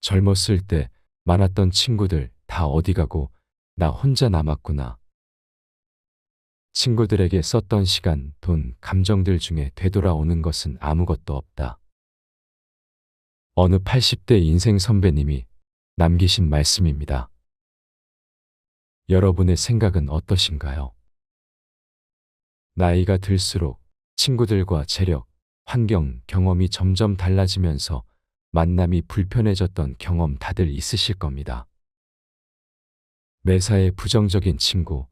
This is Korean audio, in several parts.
젊었을 때 많았던 친구들 다 어디 가고 나 혼자 남았구나. 친구들에게 썼던 시간, 돈, 감정들 중에 되돌아오는 것은 아무것도 없다. 어느 80대 인생 선배님이 남기신 말씀입니다. 여러분의 생각은 어떠신가요? 나이가 들수록 친구들과 재력, 환경, 경험이 점점 달라지면서 만남이 불편해졌던 경험 다들 있으실 겁니다. 매사에 부정적인 친구,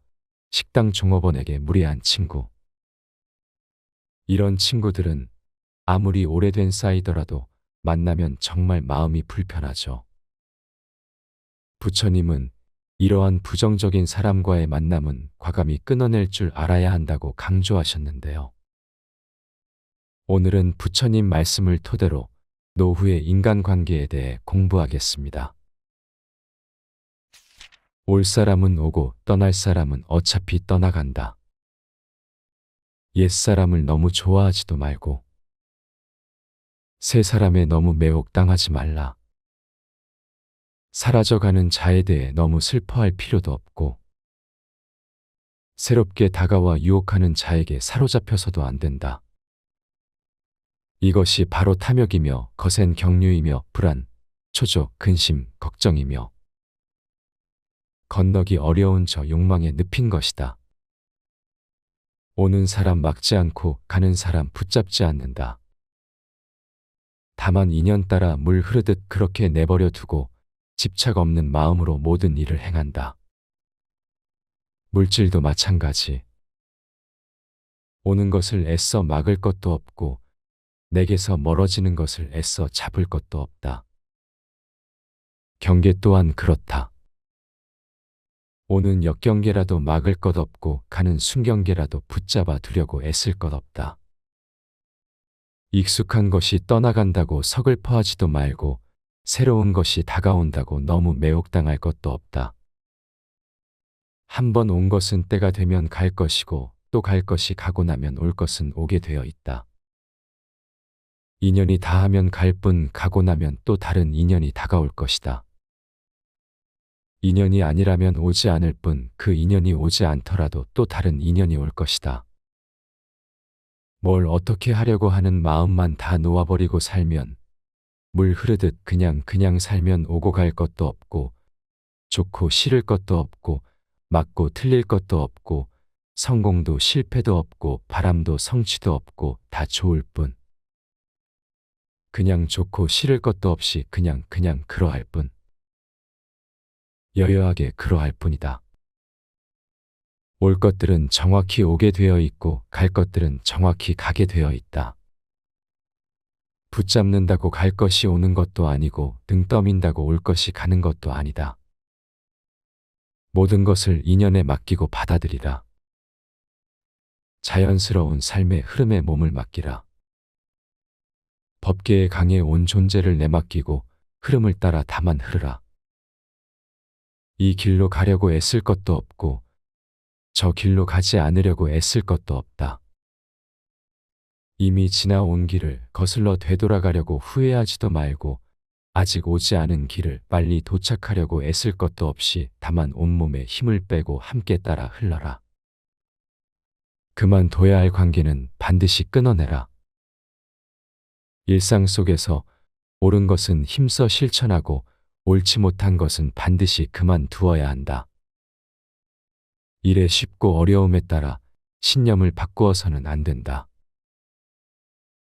식당 종업원에게 무례한 친구. 이런 친구들은 아무리 오래된 사이더라도 만나면 정말 마음이 불편하죠. 부처님은 이러한 부정적인 사람과의 만남은 과감히 끊어낼 줄 알아야 한다고 강조하셨는데요. 오늘은 부처님 말씀을 토대로 노후의 인간관계에 대해 공부하겠습니다. 올 사람은 오고 떠날 사람은 어차피 떠나간다. 옛 사람을 너무 좋아하지도 말고 새 사람에 너무 매혹당하지 말라. 사라져가는 자에 대해 너무 슬퍼할 필요도 없고 새롭게 다가와 유혹하는 자에게 사로잡혀서도 안 된다. 이것이 바로 탐욕이며 거센 경류이며 불안, 초조, 근심, 걱정이며 건너기 어려운 저 욕망에 늪인 것이다. 오는 사람 막지 않고 가는 사람 붙잡지 않는다. 다만 인연 따라 물 흐르듯 그렇게 내버려 두고 집착 없는 마음으로 모든 일을 행한다. 물질도 마찬가지. 오는 것을 애써 막을 것도 없고 내게서 멀어지는 것을 애써 잡을 것도 없다. 경계 또한 그렇다. 오는 역경계라도 막을 것 없고 가는 순경계라도 붙잡아 두려고 애쓸 것 없다. 익숙한 것이 떠나간다고 서글퍼하지도 말고 새로운 것이 다가온다고 너무 매혹당할 것도 없다. 한 번 온 것은 때가 되면 갈 것이고 또 갈 것이 가고 나면 올 것은 오게 되어 있다. 인연이 다하면 갈 뿐 가고 나면 또 다른 인연이 다가올 것이다. 인연이 아니라면 오지 않을 뿐 그 인연이 오지 않더라도 또 다른 인연이 올 것이다. 뭘 어떻게 하려고 하는 마음만 다 놓아버리고 살면 물 흐르듯 그냥 살면 오고 갈 것도 없고 좋고 싫을 것도 없고 맞고 틀릴 것도 없고 성공도 실패도 없고 바람도 성취도 없고 다 좋을 뿐. 그냥 좋고 싫을 것도 없이 그냥 그러할 뿐. 여여하게 그러할 뿐이다. 올 것들은 정확히 오게 되어 있고 갈 것들은 정확히 가게 되어 있다. 붙잡는다고 갈 것이 오는 것도 아니고 등 떠민다고 올 것이 가는 것도 아니다. 모든 것을 인연에 맡기고 받아들이라. 자연스러운 삶의 흐름에 몸을 맡기라. 법계의 강에 온 존재를 내맡기고 흐름을 따라 다만 흐르라. 이 길로 가려고 애쓸 것도 없고 저 길로 가지 않으려고 애쓸 것도 없다. 이미 지나온 길을 거슬러 되돌아가려고 후회하지도 말고 아직 오지 않은 길을 빨리 도착하려고 애쓸 것도 없이 다만 온몸에 힘을 빼고 함께 따라 흘러라. 그만둬야 할 관계는 반드시 끊어내라. 일상 속에서 옳은 것은 힘써 실천하고 옳지 못한 것은 반드시 그만두어야 한다. 일의 쉽고 어려움에 따라 신념을 바꾸어서는 안 된다.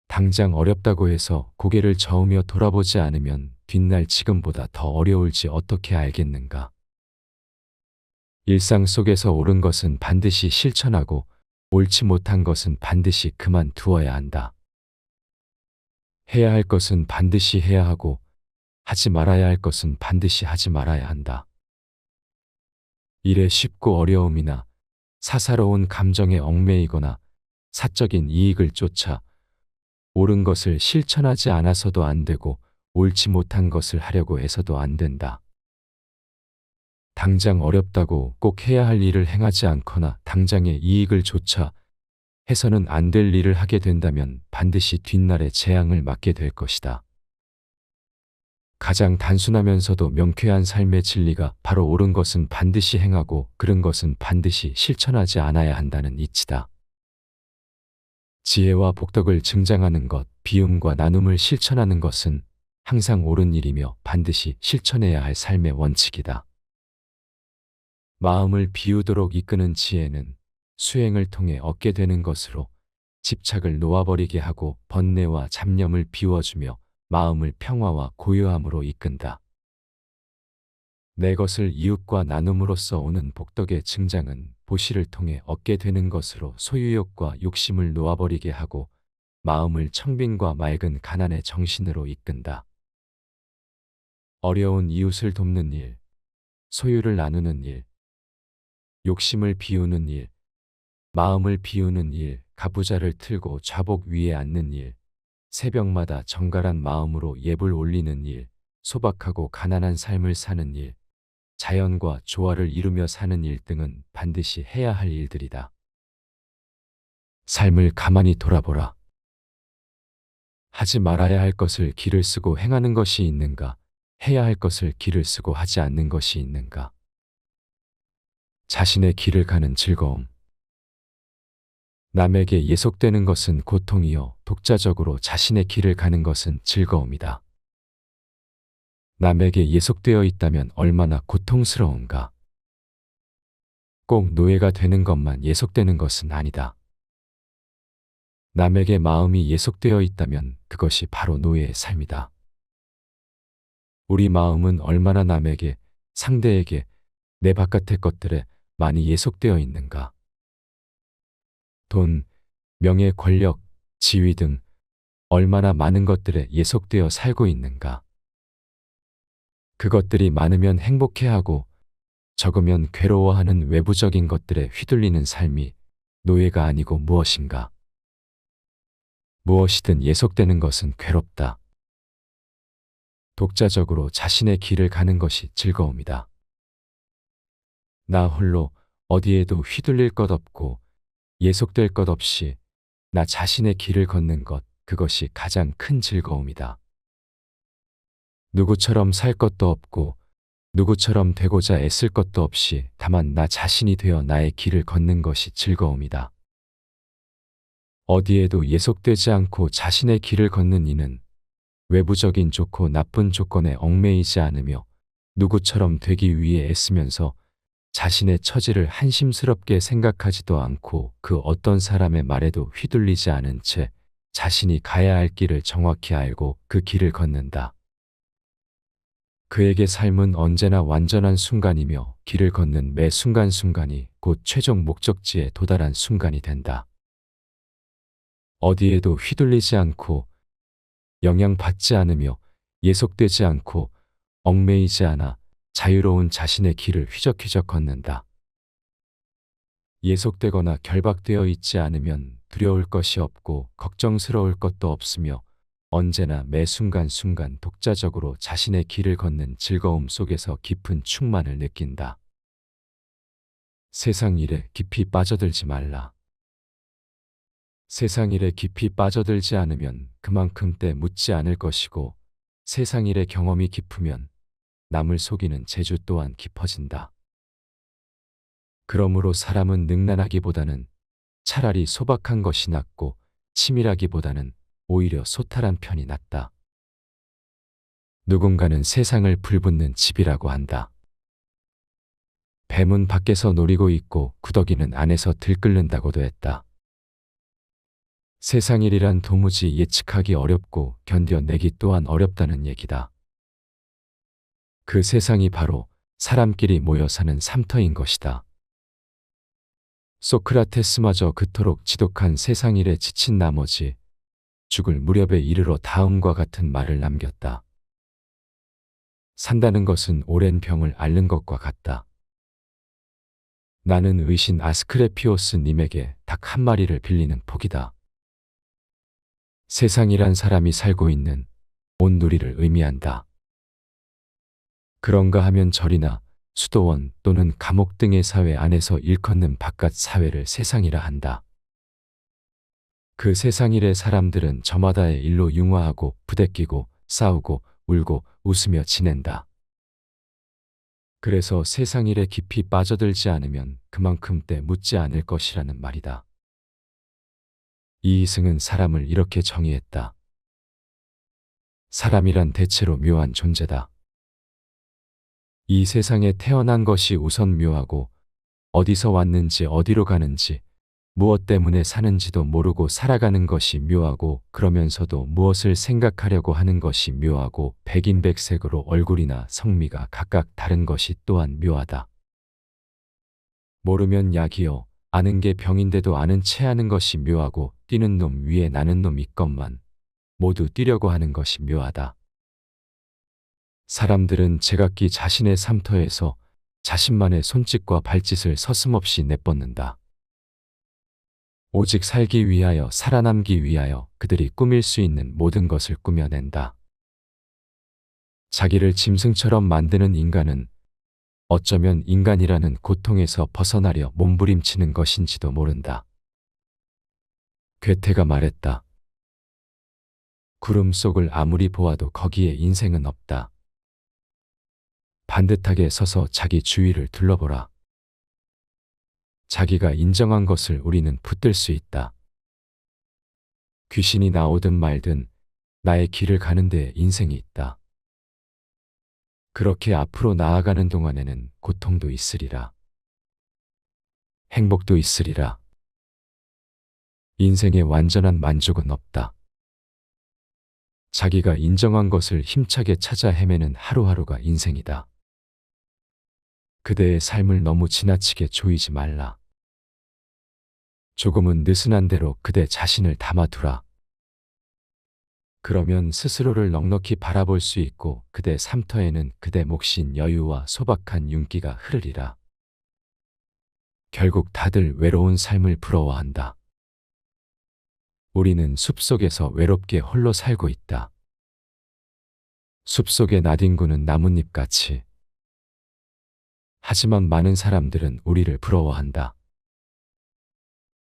당장 어렵다고 해서 고개를 저으며 돌아보지 않으면 뒷날 지금보다 더 어려울지 어떻게 알겠는가. 일상 속에서 옳은 것은 반드시 실천하고 옳지 못한 것은 반드시 그만두어야 한다. 해야 할 것은 반드시 해야 하고 하지 말아야 할 것은 반드시 하지 말아야 한다. 일의 쉽고 어려움이나 사사로운 감정에 얽매이거나 사적인 이익을 쫓아 옳은 것을 실천하지 않아서도 안 되고 옳지 못한 것을 하려고 해서도 안 된다. 당장 어렵다고 꼭 해야 할 일을 행하지 않거나 당장의 이익을 쫓아 해서는 안 될 일을 하게 된다면 반드시 뒷날에 재앙을 맞게 될 것이다. 가장 단순하면서도 명쾌한 삶의 진리가 바로 옳은 것은 반드시 행하고 그른 것은 반드시 실천하지 않아야 한다는 이치다. 지혜와 복덕을 증장하는 것, 비움과 나눔을 실천하는 것은 항상 옳은 일이며 반드시 실천해야 할 삶의 원칙이다. 마음을 비우도록 이끄는 지혜는 수행을 통해 얻게 되는 것으로 집착을 놓아버리게 하고 번뇌와 잡념을 비워주며 마음을 평화와 고요함으로 이끈다. 내 것을 이웃과 나눔으로써 오는 복덕의 증장은 보시를 통해 얻게 되는 것으로 소유욕과 욕심을 놓아버리게 하고 마음을 청빈과 맑은 가난의 정신으로 이끈다. 어려운 이웃을 돕는 일, 소유를 나누는 일, 욕심을 비우는 일, 마음을 비우는 일, 가부좌를 틀고 좌복 위에 앉는 일, 새벽마다 정갈한 마음으로 예불 올리는 일, 소박하고 가난한 삶을 사는 일, 자연과 조화를 이루며 사는 일 등은 반드시 해야 할 일들이다. 삶을 가만히 돌아보라. 하지 말아야 할 것을 기를 쓰고 행하는 것이 있는가? 해야 할 것을 기를 쓰고 하지 않는 것이 있는가? 자신의 길을 가는 즐거움. 남에게 예속되는 것은 고통이요, 독자적으로 자신의 길을 가는 것은 즐거움이다. 남에게 예속되어 있다면 얼마나 고통스러운가? 꼭 노예가 되는 것만 예속되는 것은 아니다. 남에게 마음이 예속되어 있다면 그것이 바로 노예의 삶이다. 우리 마음은 얼마나 남에게, 상대에게, 내 바깥의 것들에 많이 예속되어 있는가? 돈, 명예, 권력, 지위 등 얼마나 많은 것들에 예속되어 살고 있는가? 그것들이 많으면 행복해하고 적으면 괴로워하는 외부적인 것들에 휘둘리는 삶이 노예가 아니고 무엇인가? 무엇이든 예속되는 것은 괴롭다. 독자적으로 자신의 길을 가는 것이 즐거움이다. 나 홀로 어디에도 휘둘릴 것 없고 예속될 것 없이 나 자신의 길을 걷는 것, 그것이 가장 큰 즐거움이다. 누구처럼 살 것도 없고 누구처럼 되고자 애쓸 것도 없이 다만 나 자신이 되어 나의 길을 걷는 것이 즐거움이다. 어디에도 예속되지 않고 자신의 길을 걷는 이는 외부적인 좋고 나쁜 조건에 얽매이지 않으며 누구처럼 되기 위해 애쓰면서 자신의 처지를 한심스럽게 생각하지도 않고 그 어떤 사람의 말에도 휘둘리지 않은 채 자신이 가야 할 길을 정확히 알고 그 길을 걷는다. 그에게 삶은 언제나 완전한 순간이며 길을 걷는 매 순간순간이 곧 최종 목적지에 도달한 순간이 된다. 어디에도 휘둘리지 않고 영향받지 않으며 예속되지 않고 얽매이지 않아 자유로운 자신의 길을 휘적휘적 걷는다. 예속되거나 결박되어 있지 않으면 두려울 것이 없고 걱정스러울 것도 없으며 언제나 매 순간순간 독자적으로 자신의 길을 걷는 즐거움 속에서 깊은 충만을 느낀다. 세상 일에 깊이 빠져들지 말라. 세상 일에 깊이 빠져들지 않으면 그만큼 때 묻지 않을 것이고 세상 일의 경험이 깊으면 남을 속이는 재주 또한 깊어진다. 그러므로 사람은 능란하기보다는 차라리 소박한 것이 낫고 치밀하기보다는 오히려 소탈한 편이 낫다. 누군가는 세상을 불붙는 집이라고 한다. 뱀은 밖에서 노리고 있고 구더기는 안에서 들끓는다고도 했다. 세상 일이란 도무지 예측하기 어렵고 견뎌내기 또한 어렵다는 얘기다. 그 세상이 바로 사람끼리 모여 사는 삼터인 것이다. 소크라테스마저 그토록 지독한 세상 일에 지친 나머지 죽을 무렵에 이르러 다음과 같은 말을 남겼다. 산다는 것은 오랜 병을 앓는 것과 같다. 나는 의신 아스크레피오스 님에게 닭 한 마리를 빌리는 폭이다. 세상이란 사람이 살고 있는 온 누리를 의미한다. 그런가 하면 절이나 수도원 또는 감옥 등의 사회 안에서 일컫는 바깥 사회를 세상이라 한다. 그 세상 일의 사람들은 저마다의 일로 융화하고 부대끼고 싸우고 울고 웃으며 지낸다. 그래서 세상 일에 깊이 빠져들지 않으면 그만큼 때 묻지 않을 것이라는 말이다. 이이승은 사람을 이렇게 정의했다. 사람이란 대체로 묘한 존재다. 이 세상에 태어난 것이 우선 묘하고 어디서 왔는지 어디로 가는지 무엇 때문에 사는지도 모르고 살아가는 것이 묘하고 그러면서도 무엇을 생각하려고 하는 것이 묘하고 백인백색으로 얼굴이나 성미가 각각 다른 것이 또한 묘하다. 모르면 약이요. 아는 게 병인데도 아는 체 하는 것이 묘하고 뛰는 놈 위에 나는 놈 있건만 모두 뛰려고 하는 것이 묘하다. 사람들은 제각기 자신의 삶터에서 자신만의 손짓과 발짓을 서슴없이 내뻗는다. 오직 살기 위하여 살아남기 위하여 그들이 꾸밀 수 있는 모든 것을 꾸며낸다. 자기를 짐승처럼 만드는 인간은 어쩌면 인간이라는 고통에서 벗어나려 몸부림치는 것인지도 모른다. 괴테가 말했다. 구름 속을 아무리 보아도 거기에 인생은 없다. 반듯하게 서서 자기 주위를 둘러보라. 자기가 인정한 것을 우리는 붙들 수 있다. 귀신이 나오든 말든 나의 길을 가는 데에 인생이 있다. 그렇게 앞으로 나아가는 동안에는 고통도 있으리라. 행복도 있으리라. 인생에 완전한 만족은 없다. 자기가 인정한 것을 힘차게 찾아 헤매는 하루하루가 인생이다. 그대의 삶을 너무 지나치게 조이지 말라. 조금은 느슨한 대로 그대 자신을 담아두라. 그러면 스스로를 넉넉히 바라볼 수 있고 그대 삶터에는 그대 몫인 여유와 소박한 윤기가 흐르리라. 결국 다들 외로운 삶을 부러워한다. 우리는 숲속에서 외롭게 홀로 살고 있다. 숲속의 나뒹구는 나뭇잎같이. 하지만 많은 사람들은 우리를 부러워한다.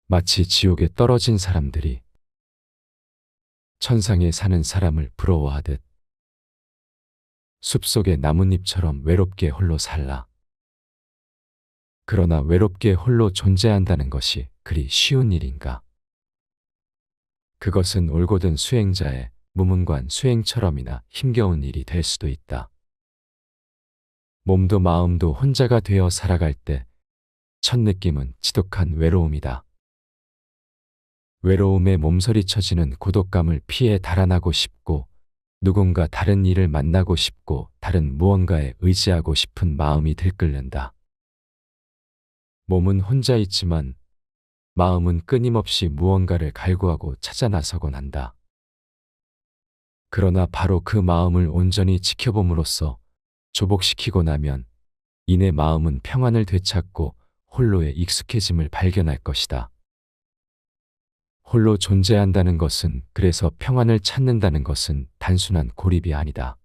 마치 지옥에 떨어진 사람들이 천상에 사는 사람을 부러워하듯 숲속의 나뭇잎처럼 외롭게 홀로 살라. 그러나 외롭게 홀로 존재한다는 것이 그리 쉬운 일인가? 그것은 올곧은 수행자의 무문관 수행처럼이나 힘겨운 일이 될 수도 있다. 몸도 마음도 혼자가 되어 살아갈 때 첫 느낌은 지독한 외로움이다. 외로움에 몸서리쳐지는 고독감을 피해 달아나고 싶고 누군가 다른 이를 만나고 싶고 다른 무언가에 의지하고 싶은 마음이 들끓는다. 몸은 혼자 있지만 마음은 끊임없이 무언가를 갈구하고 찾아 나서곤 한다. 그러나 바로 그 마음을 온전히 지켜봄으로써 조복시키고 나면 이내 마음은 평안을 되찾고 홀로의 익숙해짐을 발견할 것이다. 홀로 존재한다는 것은 그래서 평안을 찾는다는 것은 단순한 고립이 아니다.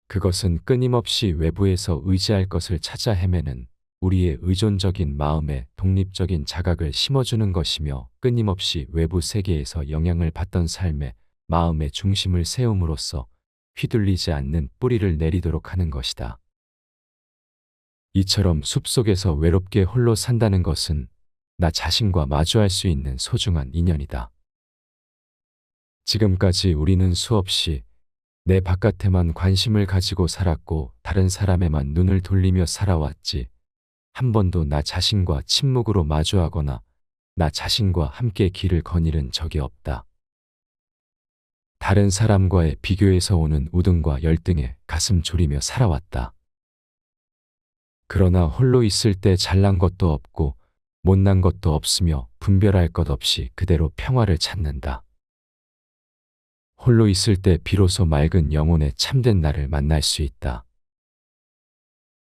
그것은 끊임없이 외부에서 의지할 것을 찾아 헤매는 우리의 의존적인 마음에 독립적인 자각을 심어주는 것이며 끊임없이 외부 세계에서 영향을 받던 삶에 마음의 중심을 세움으로써 휘둘리지 않는 뿌리를 내리도록 하는 것이다. 이처럼 숲속에서 외롭게 홀로 산다는 것은 나 자신과 마주할 수 있는 소중한 인연이다. 지금까지 우리는 수없이 내 바깥에만 관심을 가지고 살았고 다른 사람에만 눈을 돌리며 살아왔지 한 번도 나 자신과 침묵으로 마주하거나 나 자신과 함께 길을 거닐은 적이 없다. 다른 사람과의 비교에서 오는 우등과 열등에 가슴 졸이며 살아왔다. 그러나 홀로 있을 때 잘난 것도 없고 못난 것도 없으며 분별할 것 없이 그대로 평화를 찾는다. 홀로 있을 때 비로소 맑은 영혼의 참된 나를 만날 수 있다.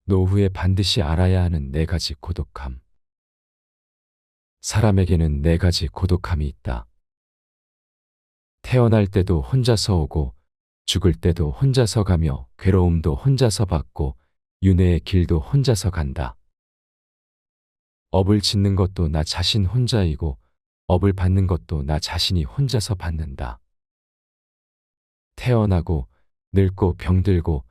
노후에 반드시 알아야 하는 네 가지 고독함. 사람에게는 네 가지 고독함이 있다. 태어날 때도 혼자서 오고 죽을 때도 혼자서 가며 괴로움도 혼자서 받고 윤회의 길도 혼자서 간다. 업을 짓는 것도 나 자신 혼자이고 업을 받는 것도 나 자신이 혼자서 받는다. 태어나고 늙고 병들고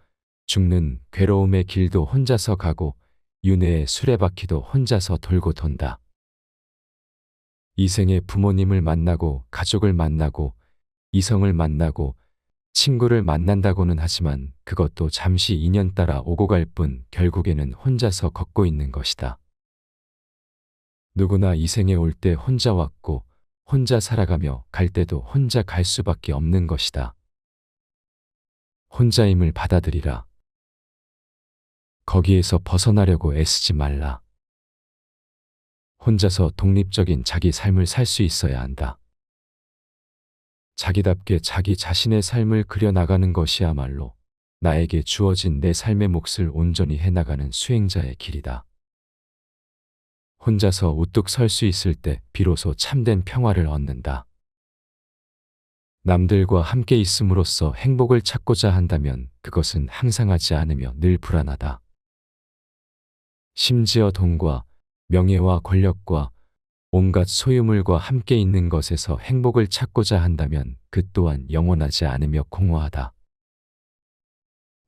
죽는 괴로움의 길도 혼자서 가고 윤회의 수레바퀴도 혼자서 돌고 돈다. 이 생에 부모님을 만나고 가족을 만나고 이성을 만나고 친구를 만난다고는 하지만 그것도 잠시 인연 따라 오고 갈 뿐 결국에는 혼자서 걷고 있는 것이다. 누구나 이 생에 올 때 혼자 왔고 혼자 살아가며 갈 때도 혼자 갈 수밖에 없는 것이다. 혼자임을 받아들이라. 거기에서 벗어나려고 애쓰지 말라. 혼자서 독립적인 자기 삶을 살 수 있어야 한다. 자기답게 자기 자신의 삶을 그려나가는 것이야말로 나에게 주어진 내 삶의 몫을 온전히 해나가는 수행자의 길이다. 혼자서 우뚝 설 수 있을 때 비로소 참된 평화를 얻는다. 남들과 함께 있음으로써 행복을 찾고자 한다면 그것은 항상하지 않으며 늘 불안하다. 심지어 돈과 명예와 권력과 온갖 소유물과 함께 있는 것에서 행복을 찾고자 한다면 그 또한 영원하지 않으며 공허하다.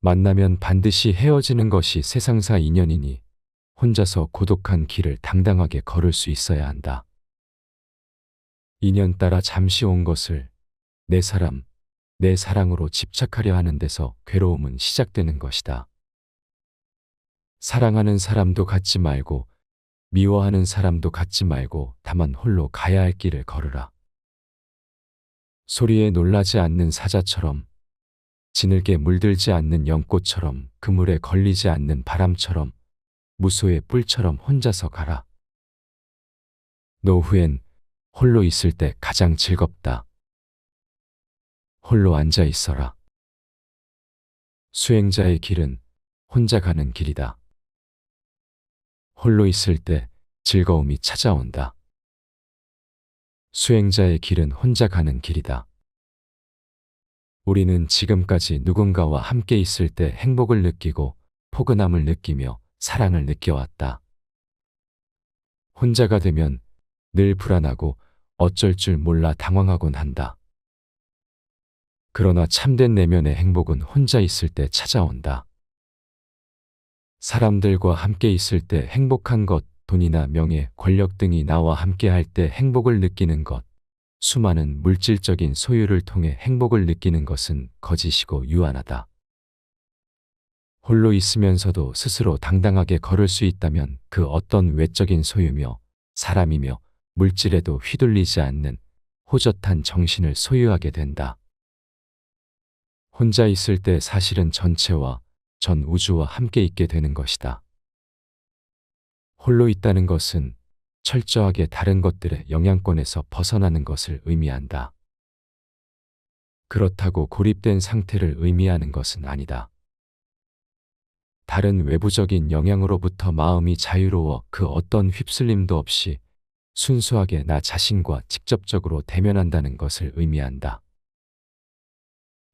만나면 반드시 헤어지는 것이 세상사 인연이니 혼자서 고독한 길을 당당하게 걸을 수 있어야 한다. 인연 따라 잠시 온 것을 내 사람, 내 사랑으로 집착하려 하는 데서 괴로움은 시작되는 것이다. 사랑하는 사람도 갖지 말고 미워하는 사람도 갖지 말고 다만 홀로 가야 할 길을 걸으라. 소리에 놀라지 않는 사자처럼, 지늘게 물들지 않는 연꽃처럼, 그물에 걸리지 않는 바람처럼, 무소의 뿔처럼 혼자서 가라. 노후엔 홀로 있을 때 가장 즐겁다. 홀로 앉아 있어라. 수행자의 길은 혼자 가는 길이다. 홀로 있을 때 즐거움이 찾아온다. 수행자의 길은 혼자 가는 길이다. 우리는 지금까지 누군가와 함께 있을 때 행복을 느끼고 포근함을 느끼며 사랑을 느껴왔다. 혼자가 되면 늘 불안하고 어쩔 줄 몰라 당황하곤 한다. 그러나 참된 내면의 행복은 혼자 있을 때 찾아온다. 사람들과 함께 있을 때 행복한 것, 돈이나 명예, 권력 등이 나와 함께 할 때 행복을 느끼는 것, 수많은 물질적인 소유를 통해 행복을 느끼는 것은 거짓이고 유한하다. 홀로 있으면서도 스스로 당당하게 걸을 수 있다면 그 어떤 외적인 소유며 사람이며 물질에도 휘둘리지 않는 호젓한 정신을 소유하게 된다. 혼자 있을 때 사실은 전체와 전 우주와 함께 있게 되는 것이다. 홀로 있다는 것은 철저하게 다른 것들의 영향권에서 벗어나는 것을 의미한다. 그렇다고 고립된 상태를 의미하는 것은 아니다. 다른 외부적인 영향으로부터 마음이 자유로워 그 어떤 휩쓸림도 없이 순수하게 나 자신과 직접적으로 대면한다는 것을 의미한다.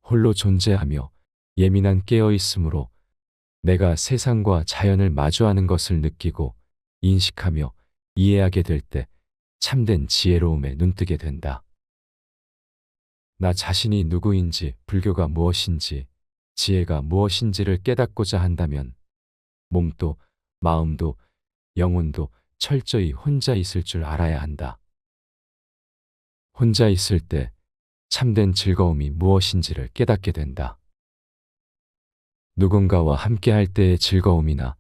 홀로 존재하며 예민한 깨어있음으로 내가 세상과 자연을 마주하는 것을 느끼고 인식하며 이해하게 될 때 참된 지혜로움에 눈뜨게 된다. 나 자신이 누구인지, 불교가 무엇인지, 지혜가 무엇인지를 깨닫고자 한다면 몸도 마음도 영혼도 철저히 혼자 있을 줄 알아야 한다. 혼자 있을 때 참된 즐거움이 무엇인지를 깨닫게 된다. 누군가와 함께 할 때의 즐거움이나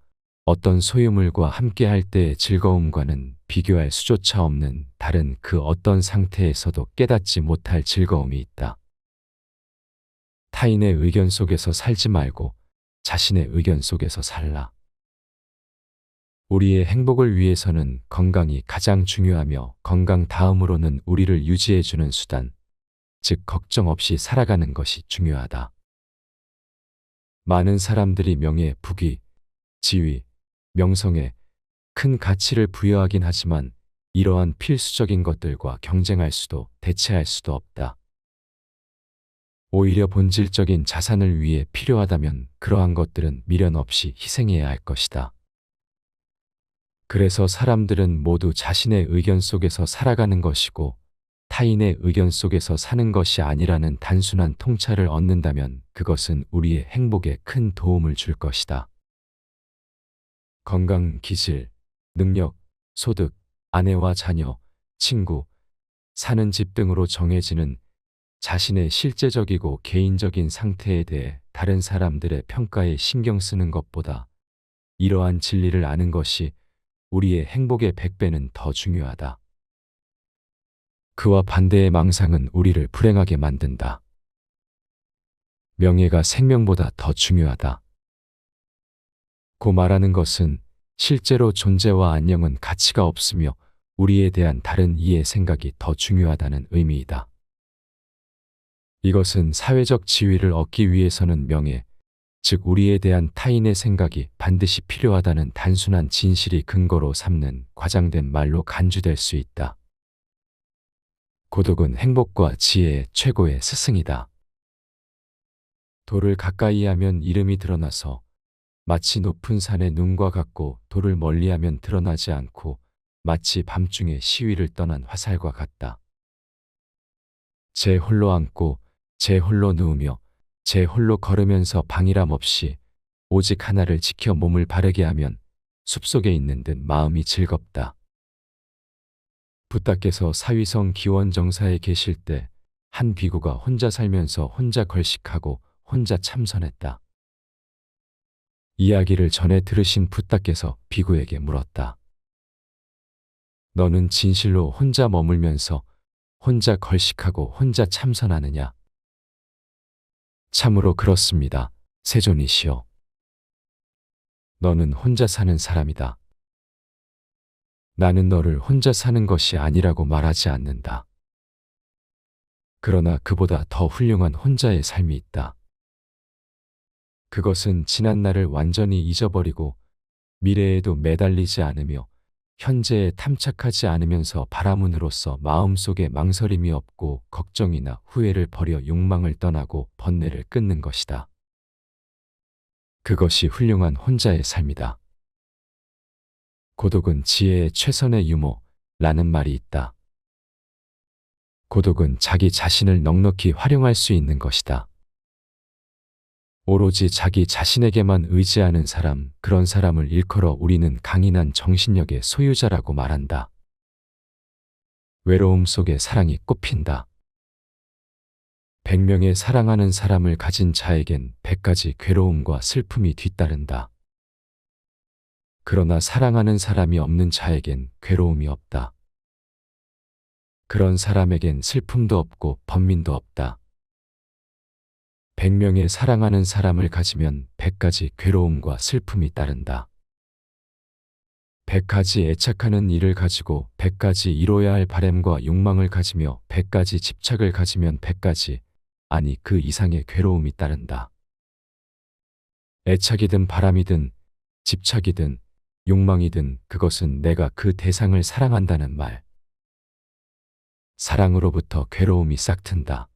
어떤 소유물과 함께 할 때의 즐거움과는 비교할 수조차 없는 다른 그 어떤 상태에서도 깨닫지 못할 즐거움이 있다. 타인의 의견 속에서 살지 말고 자신의 의견 속에서 살라. 우리의 행복을 위해서는 건강이 가장 중요하며 건강 다음으로는 우리를 유지해주는 수단, 즉 걱정 없이 살아가는 것이 중요하다. 많은 사람들이 명예, 부귀, 지위, 명성에 큰 가치를 부여하긴 하지만 이러한 필수적인 것들과 경쟁할 수도 대체할 수도 없다. 오히려 본질적인 자산을 위해 필요하다면 그러한 것들은 미련 없이 희생해야 할 것이다. 그래서 사람들은 모두 자신의 의견 속에서 살아가는 것이고 타인의 의견 속에서 사는 것이 아니라는 단순한 통찰을 얻는다면 그것은 우리의 행복에 큰 도움을 줄 것이다. 건강, 기질, 능력, 소득, 아내와 자녀, 친구, 사는 집 등으로 정해지는 자신의 실제적이고 개인적인 상태에 대해 다른 사람들의 평가에 신경 쓰는 것보다 이러한 진리를 아는 것이 우리의 행복의 100배는 더 중요하다. 그와 반대의 망상은 우리를 불행하게 만든다. 명예가 생명보다 더 중요하다. 고 말하는 것은 실제로 존재와 안녕은 가치가 없으며 우리에 대한 다른 이의 생각이 더 중요하다는 의미이다. 이것은 사회적 지위를 얻기 위해서는 명예, 즉 우리에 대한 타인의 생각이 반드시 필요하다는 단순한 진실이 근거로 삼는 과장된 말로 간주될 수 있다. 고독은 행복과 지혜의 최고의 스승이다. 돌을 가까이 하면 이름이 드러나서 마치 높은 산의 눈과 같고 돌을 멀리하면 드러나지 않고 마치 밤중에 시위를 떠난 화살과 같다. 제 홀로 앉고 제 홀로 누우며 제 홀로 걸으면서 방일함 없이 오직 하나를 지켜 몸을 바르게 하면 숲속에 있는 듯 마음이 즐겁다. 부따께서 사위성 기원정사에 계실 때 한 비구가 혼자 살면서 혼자 걸식하고 혼자 참선했다. 이야기를 전에 들으신 부따께서 비구에게 물었다. 너는 진실로 혼자 머물면서 혼자 걸식하고 혼자 참선하느냐? 참으로 그렇습니다. 세존이시여. 너는 혼자 사는 사람이다. 나는 너를 혼자 사는 것이 아니라고 말하지 않는다. 그러나 그보다 더 훌륭한 혼자의 삶이 있다. 그것은 지난 날을 완전히 잊어버리고 미래에도 매달리지 않으며 현재에 탐착하지 않으면서 바라문으로써 마음속에 망설임이 없고 걱정이나 후회를 버려 욕망을 떠나고 번뇌를 끊는 것이다. 그것이 훌륭한 혼자의 삶이다. 고독은 지혜의 최선의 유모라는 말이 있다. 고독은 자기 자신을 넉넉히 활용할 수 있는 것이다. 오로지 자기 자신에게만 의지하는 사람, 그런 사람을 일컬어 우리는 강인한 정신력의 소유자라고 말한다. 외로움 속에 사랑이 꽃핀다. 100명의 사랑하는 사람을 가진 자에겐 100가지 괴로움과 슬픔이 뒤따른다. 그러나 사랑하는 사람이 없는 자에겐 괴로움이 없다. 그런 사람에겐 슬픔도 없고 번민도 없다. 100명의 사랑하는 사람을 가지면 100가지 괴로움과 슬픔이 따른다. 100가지 애착하는 일을 가지고 100가지 이뤄야 할 바램과 욕망을 가지며 100가지 집착을 가지면 100가지, 아니 그 이상의 괴로움이 따른다. 애착이든 바람이든 집착이든 욕망이든 그것은 내가 그 대상을 사랑한다는 말. 사랑으로부터 괴로움이 싹튼다.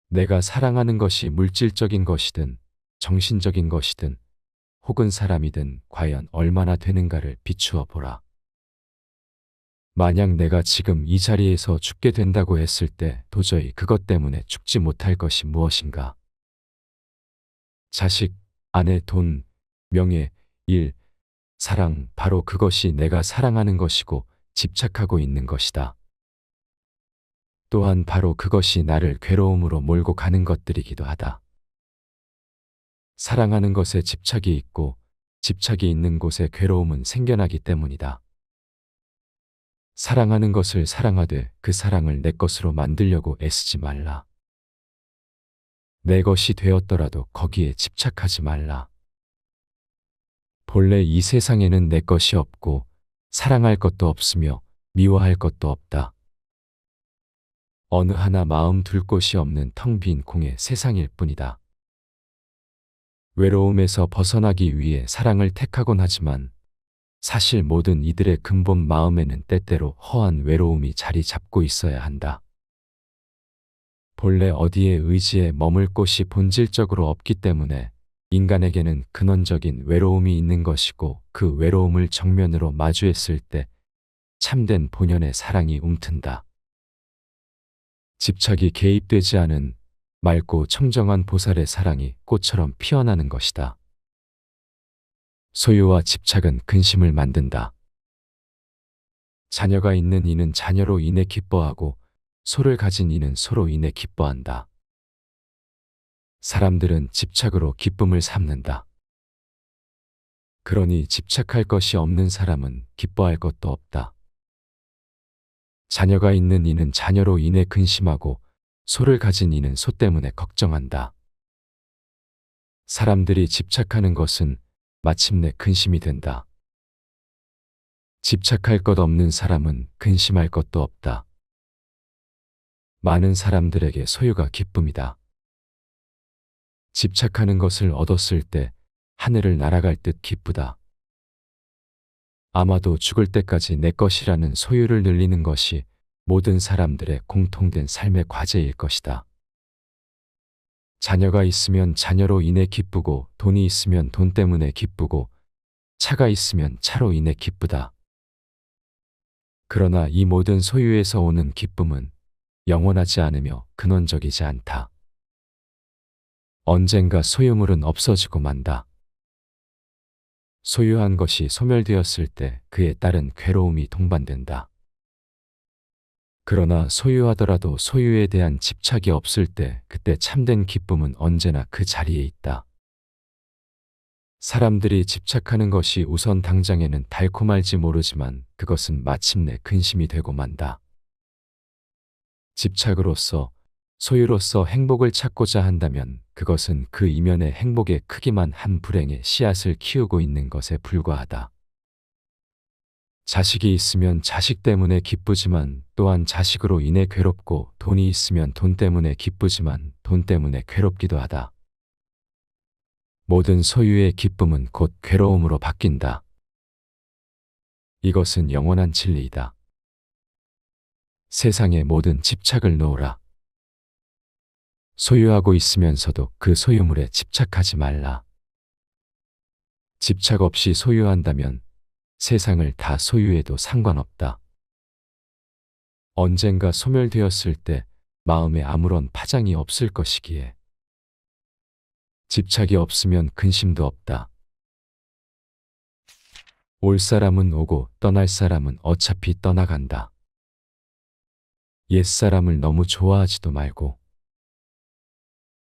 내가 사랑하는 것이 물질적인 것이든 정신적인 것이든 혹은 사람이든 과연 얼마나 되는가를 비추어 보라. 만약 내가 지금 이 자리에서 죽게 된다고 했을 때 도저히 그것 때문에 죽지 못할 것이 무엇인가? 자식, 아내, 돈, 명예, 일, 사랑, 바로 그것이 내가 사랑하는 것이고 집착하고 있는 것이다. 또한 바로 그것이 나를 괴로움으로 몰고 가는 것들이기도 하다. 사랑하는 것에 집착이 있고 집착이 있는 곳에 괴로움은 생겨나기 때문이다. 사랑하는 것을 사랑하되 그 사랑을 내 것으로 만들려고 애쓰지 말라. 내 것이 되었더라도 거기에 집착하지 말라. 본래 이 세상에는 내 것이 없고 사랑할 것도 없으며 미워할 것도 없다. 어느 하나 마음 둘 곳이 없는 텅 빈 공의 세상일 뿐이다. 외로움에서 벗어나기 위해 사랑을 택하곤 하지만 사실 모든 이들의 근본 마음에는 때때로 허한 외로움이 자리 잡고 있어야 한다. 본래 어디에 의지해 머물 곳이 본질적으로 없기 때문에 인간에게는 근원적인 외로움이 있는 것이고 그 외로움을 정면으로 마주했을 때 참된 본연의 사랑이 움튼다. 집착이 개입되지 않은 맑고 청정한 보살의 사랑이 꽃처럼 피어나는 것이다. 소유와 집착은 근심을 만든다. 자녀가 있는 이는 자녀로 인해 기뻐하고 소를 가진 이는 소로 인해 기뻐한다. 사람들은 집착으로 기쁨을 삼는다. 그러니 집착할 것이 없는 사람은 기뻐할 것도 없다. 자녀가 있는 이는 자녀로 인해 근심하고 소를 가진 이는 소 때문에 걱정한다. 사람들이 집착하는 것은 마침내 근심이 된다. 집착할 것 없는 사람은 근심할 것도 없다. 많은 사람들에게 소유가 기쁨이다. 집착하는 것을 얻었을 때 하늘을 날아갈 듯 기쁘다. 아마도 죽을 때까지 내 것이라는 소유를 늘리는 것이 모든 사람들의 공통된 삶의 과제일 것이다. 자녀가 있으면 자녀로 인해 기쁘고 돈이 있으면 돈 때문에 기쁘고 차가 있으면 차로 인해 기쁘다. 그러나 이 모든 소유에서 오는 기쁨은 영원하지 않으며 근원적이지 않다. 언젠가 소유물은 없어지고 만다. 소유한 것이 소멸되었을 때 그에 따른 괴로움이 동반된다. 그러나 소유하더라도 소유에 대한 집착이 없을 때 그때 참된 기쁨은 언제나 그 자리에 있다. 사람들이 집착하는 것이 우선 당장에는 달콤할지 모르지만 그것은 마침내 근심이 되고 만다. 집착으로서 소유로서 행복을 찾고자 한다면 그것은 그 이면의 행복의 크기만 한 불행의 씨앗을 키우고 있는 것에 불과하다. 자식이 있으면 자식 때문에 기쁘지만 또한 자식으로 인해 괴롭고 돈이 있으면 돈 때문에 기쁘지만 돈 때문에 괴롭기도 하다. 모든 소유의 기쁨은 곧 괴로움으로 바뀐다. 이것은 영원한 진리이다. 세상의 모든 집착을 놓으라. 소유하고 있으면서도 그 소유물에 집착하지 말라. 집착 없이 소유한다면 세상을 다 소유해도 상관없다. 언젠가 소멸되었을 때 마음에 아무런 파장이 없을 것이기에 집착이 없으면 근심도 없다. 올 사람은 오고 떠날 사람은 어차피 떠나간다. 옛 사람을 너무 좋아하지도 말고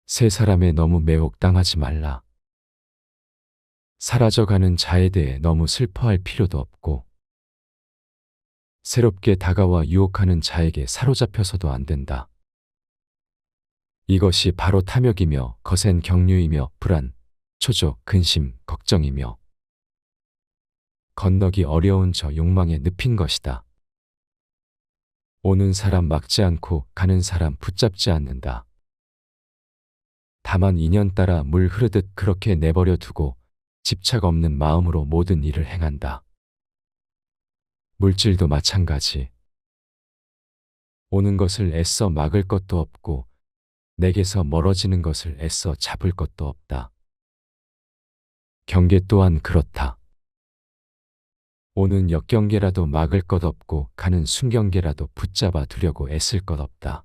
새 사람에 너무 매혹당하지 말라. 사라져가는 자에 대해 너무 슬퍼할 필요도 없고 새롭게 다가와 유혹하는 자에게 사로잡혀서도 안 된다. 이것이 바로 탐욕이며 거센 경륜이며 불안, 초조, 근심, 걱정이며 건너기 어려운 저 욕망에 늪인 것이다. 오는 사람 막지 않고 가는 사람 붙잡지 않는다. 다만 인연 따라 물 흐르듯 그렇게 내버려 두고 집착 없는 마음으로 모든 일을 행한다. 물질도 마찬가지. 오는 것을 애써 막을 것도 없고 내게서 멀어지는 것을 애써 잡을 것도 없다. 경계 또한 그렇다. 오는 역경계라도 막을 것 없고 가는 순경계라도 붙잡아 두려고 애쓸 것 없다.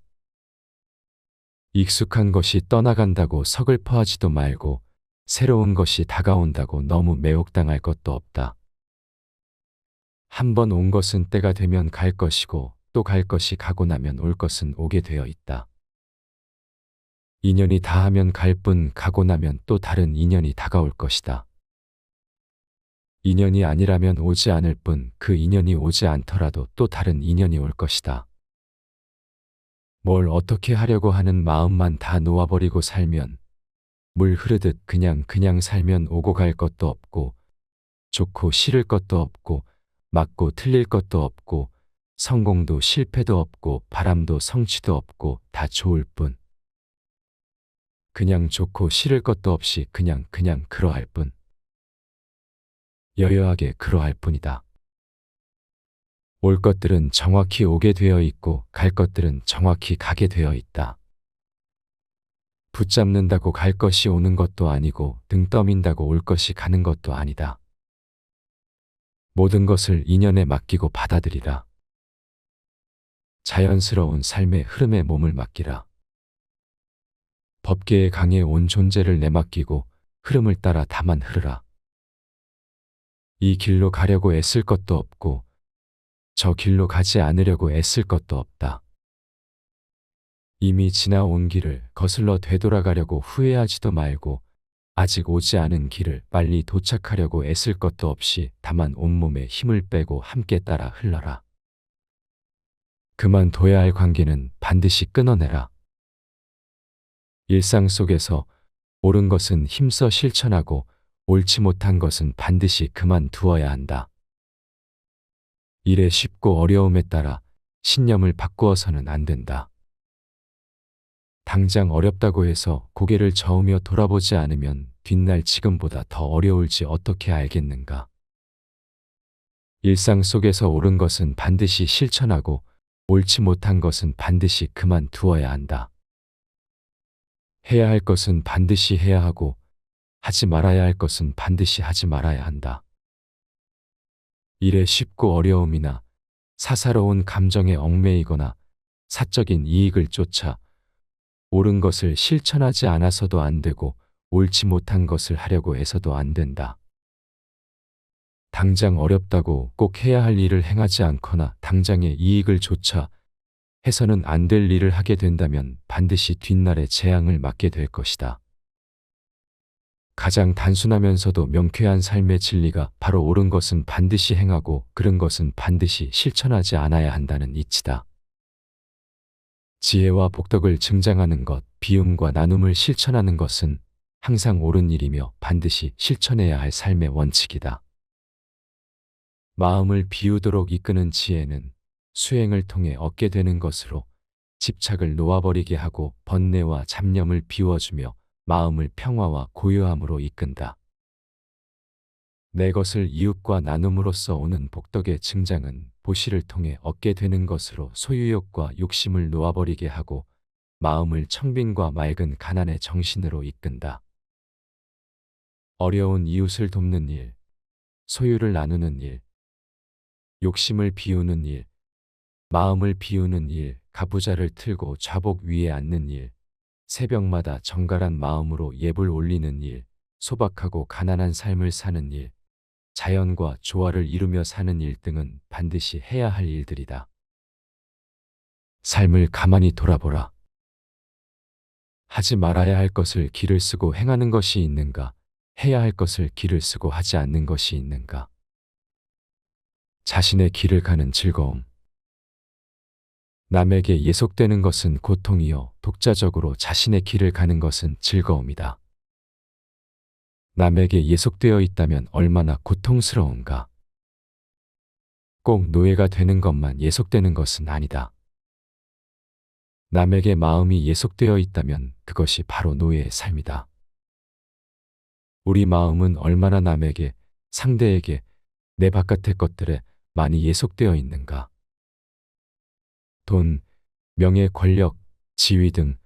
익숙한 것이 떠나간다고 서글퍼하지도 말고 새로운 것이 다가온다고 너무 매혹당할 것도 없다. 한 번 온 것은 때가 되면 갈 것이고 또 갈 것이 가고 나면 올 것은 오게 되어 있다. 인연이 다하면 갈 뿐 가고 나면 또 다른 인연이 다가올 것이다. 인연이 아니라면 오지 않을 뿐 그 인연이 오지 않더라도 또 다른 인연이 올 것이다. 뭘 어떻게 하려고 하는 마음만 다 놓아버리고 살면 물 흐르듯 그냥 살면 오고 갈 것도 없고 좋고 싫을 것도 없고 맞고 틀릴 것도 없고 성공도 실패도 없고 바람도 성취도 없고 다 좋을 뿐 그냥 좋고 싫을 것도 없이 그냥 그러할 뿐 여여하게 그러할 뿐이다. 올 것들은 정확히 오게 되어 있고 갈 것들은 정확히 가게 되어 있다. 붙잡는다고 갈 것이 오는 것도 아니고 등 떠민다고 올 것이 가는 것도 아니다. 모든 것을 인연에 맡기고 받아들이라. 자연스러운 삶의 흐름에 몸을 맡기라. 법계의 강에 온 존재를 내맡기고 흐름을 따라 다만 흐르라. 이 길로 가려고 애쓸 것도 없고 저 길로 가지 않으려고 애쓸 것도 없다. 이미 지나온 길을 거슬러 되돌아가려고 후회하지도 말고 아직 오지 않은 길을 빨리 도착하려고 애쓸 것도 없이 다만 온몸에 힘을 빼고 함께 따라 흘러라. 그만둬야 할 관계는 반드시 끊어내라. 일상 속에서 옳은 것은 힘써 실천하고 옳지 못한 것은 반드시 그만두어야 한다. 일의 쉽고 어려움에 따라 신념을 바꾸어서는 안 된다. 당장 어렵다고 해서 고개를 저으며 돌아보지 않으면 뒷날 지금보다 더 어려울지 어떻게 알겠는가. 일상 속에서 옳은 것은 반드시 실천하고 옳지 못한 것은 반드시 그만두어야 한다. 해야 할 것은 반드시 해야 하고 하지 말아야 할 것은 반드시 하지 말아야 한다. 일의 쉽고 어려움이나 사사로운 감정에 얽매이거나 사적인 이익을 쫓아 옳은 것을 실천하지 않아서도 안 되고 옳지 못한 것을 하려고 해서도 안 된다. 당장 어렵다고 꼭 해야 할 일을 행하지 않거나 당장의 이익을 쫓아 해서는 안 될 일을 하게 된다면 반드시 뒷날에 재앙을 맞게 될 것이다. 가장 단순하면서도 명쾌한 삶의 진리가 바로 옳은 것은 반드시 행하고 그른 것은 반드시 실천하지 않아야 한다는 이치다. 지혜와 복덕을 증장하는 것, 비움과 나눔을 실천하는 것은 항상 옳은 일이며 반드시 실천해야 할 삶의 원칙이다. 마음을 비우도록 이끄는 지혜는 수행을 통해 얻게 되는 것으로 집착을 놓아버리게 하고 번뇌와 잡념을 비워주며 마음을 평화와 고요함으로 이끈다. 내 것을 이웃과 나눔으로써 오는 복덕의 증장은 보시를 통해 얻게 되는 것으로 소유욕과 욕심을 놓아버리게 하고 마음을 청빈과 맑은 가난의 정신으로 이끈다. 어려운 이웃을 돕는 일, 소유를 나누는 일, 욕심을 비우는 일, 마음을 비우는 일, 가부좌를 틀고 좌복 위에 앉는 일, 새벽마다 정갈한 마음으로 예불 올리는 일, 소박하고 가난한 삶을 사는 일, 자연과 조화를 이루며 사는 일 등은 반드시 해야 할 일들이다. 삶을 가만히 돌아보라. 하지 말아야 할 것을 기를 쓰고 행하는 것이 있는가? 해야 할 것을 기를 쓰고 하지 않는 것이 있는가? 자신의 길을 가는 즐거움. 남에게 예속되는 것은 고통이요 독자적으로 자신의 길을 가는 것은 즐거움이다. 남에게 예속되어 있다면 얼마나 고통스러운가. 꼭 노예가 되는 것만 예속되는 것은 아니다. 남에게 마음이 예속되어 있다면 그것이 바로 노예의 삶이다. 우리 마음은 얼마나 남에게, 상대에게, 내 바깥의 것들에 많이 예속되어 있는가. 돈, 명예, 권력, 지위 등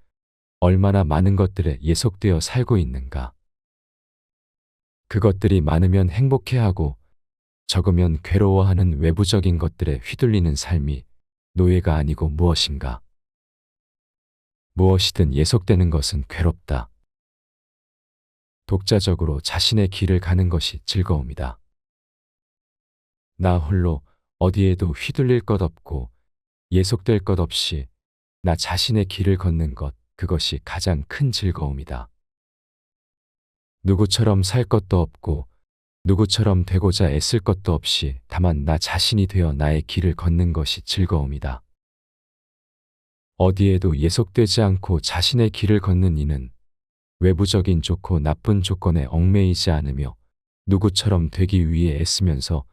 얼마나 많은 것들에 예속되어 살고 있는가. 그것들이 많으면 행복해하고 적으면 괴로워하는 외부적인 것들에 휘둘리는 삶이 노예가 아니고 무엇인가. 무엇이든 예속되는 것은 괴롭다. 독자적으로 자신의 길을 가는 것이 즐거움이다. 나 홀로 어디에도 휘둘릴 것 없고 예속될 것 없이 나 자신의 길을 걷는 것, 그것이 가장 큰 즐거움이다. 누구처럼 살 것도 없고 누구처럼 되고자 애쓸 것도 없이 다만 나 자신이 되어 나의 길을 걷는 것이 즐거움이다. 어디에도 예속되지 않고 자신의 길을 걷는 이는 외부적인 좋고 나쁜 조건에 얽매이지 않으며 누구처럼 되기 위해 애쓰면서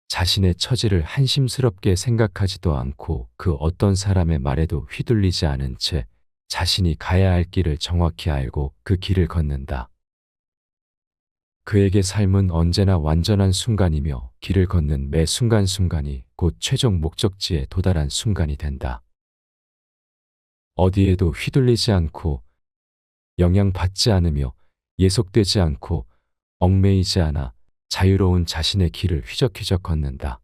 자신의 처지를 한심스럽게 생각하지도 않고 그 어떤 사람의 말에도 휘둘리지 않은 채 자신이 가야 할 길을 정확히 알고 그 길을 걷는다. 그에게 삶은 언제나 완전한 순간이며 길을 걷는 매 순간순간이 곧 최종 목적지에 도달한 순간이 된다. 어디에도 휘둘리지 않고 영향받지 않으며 예속되지 않고 얽매이지 않아 자유로운 자신의 길을 휘적휘적 걷는다.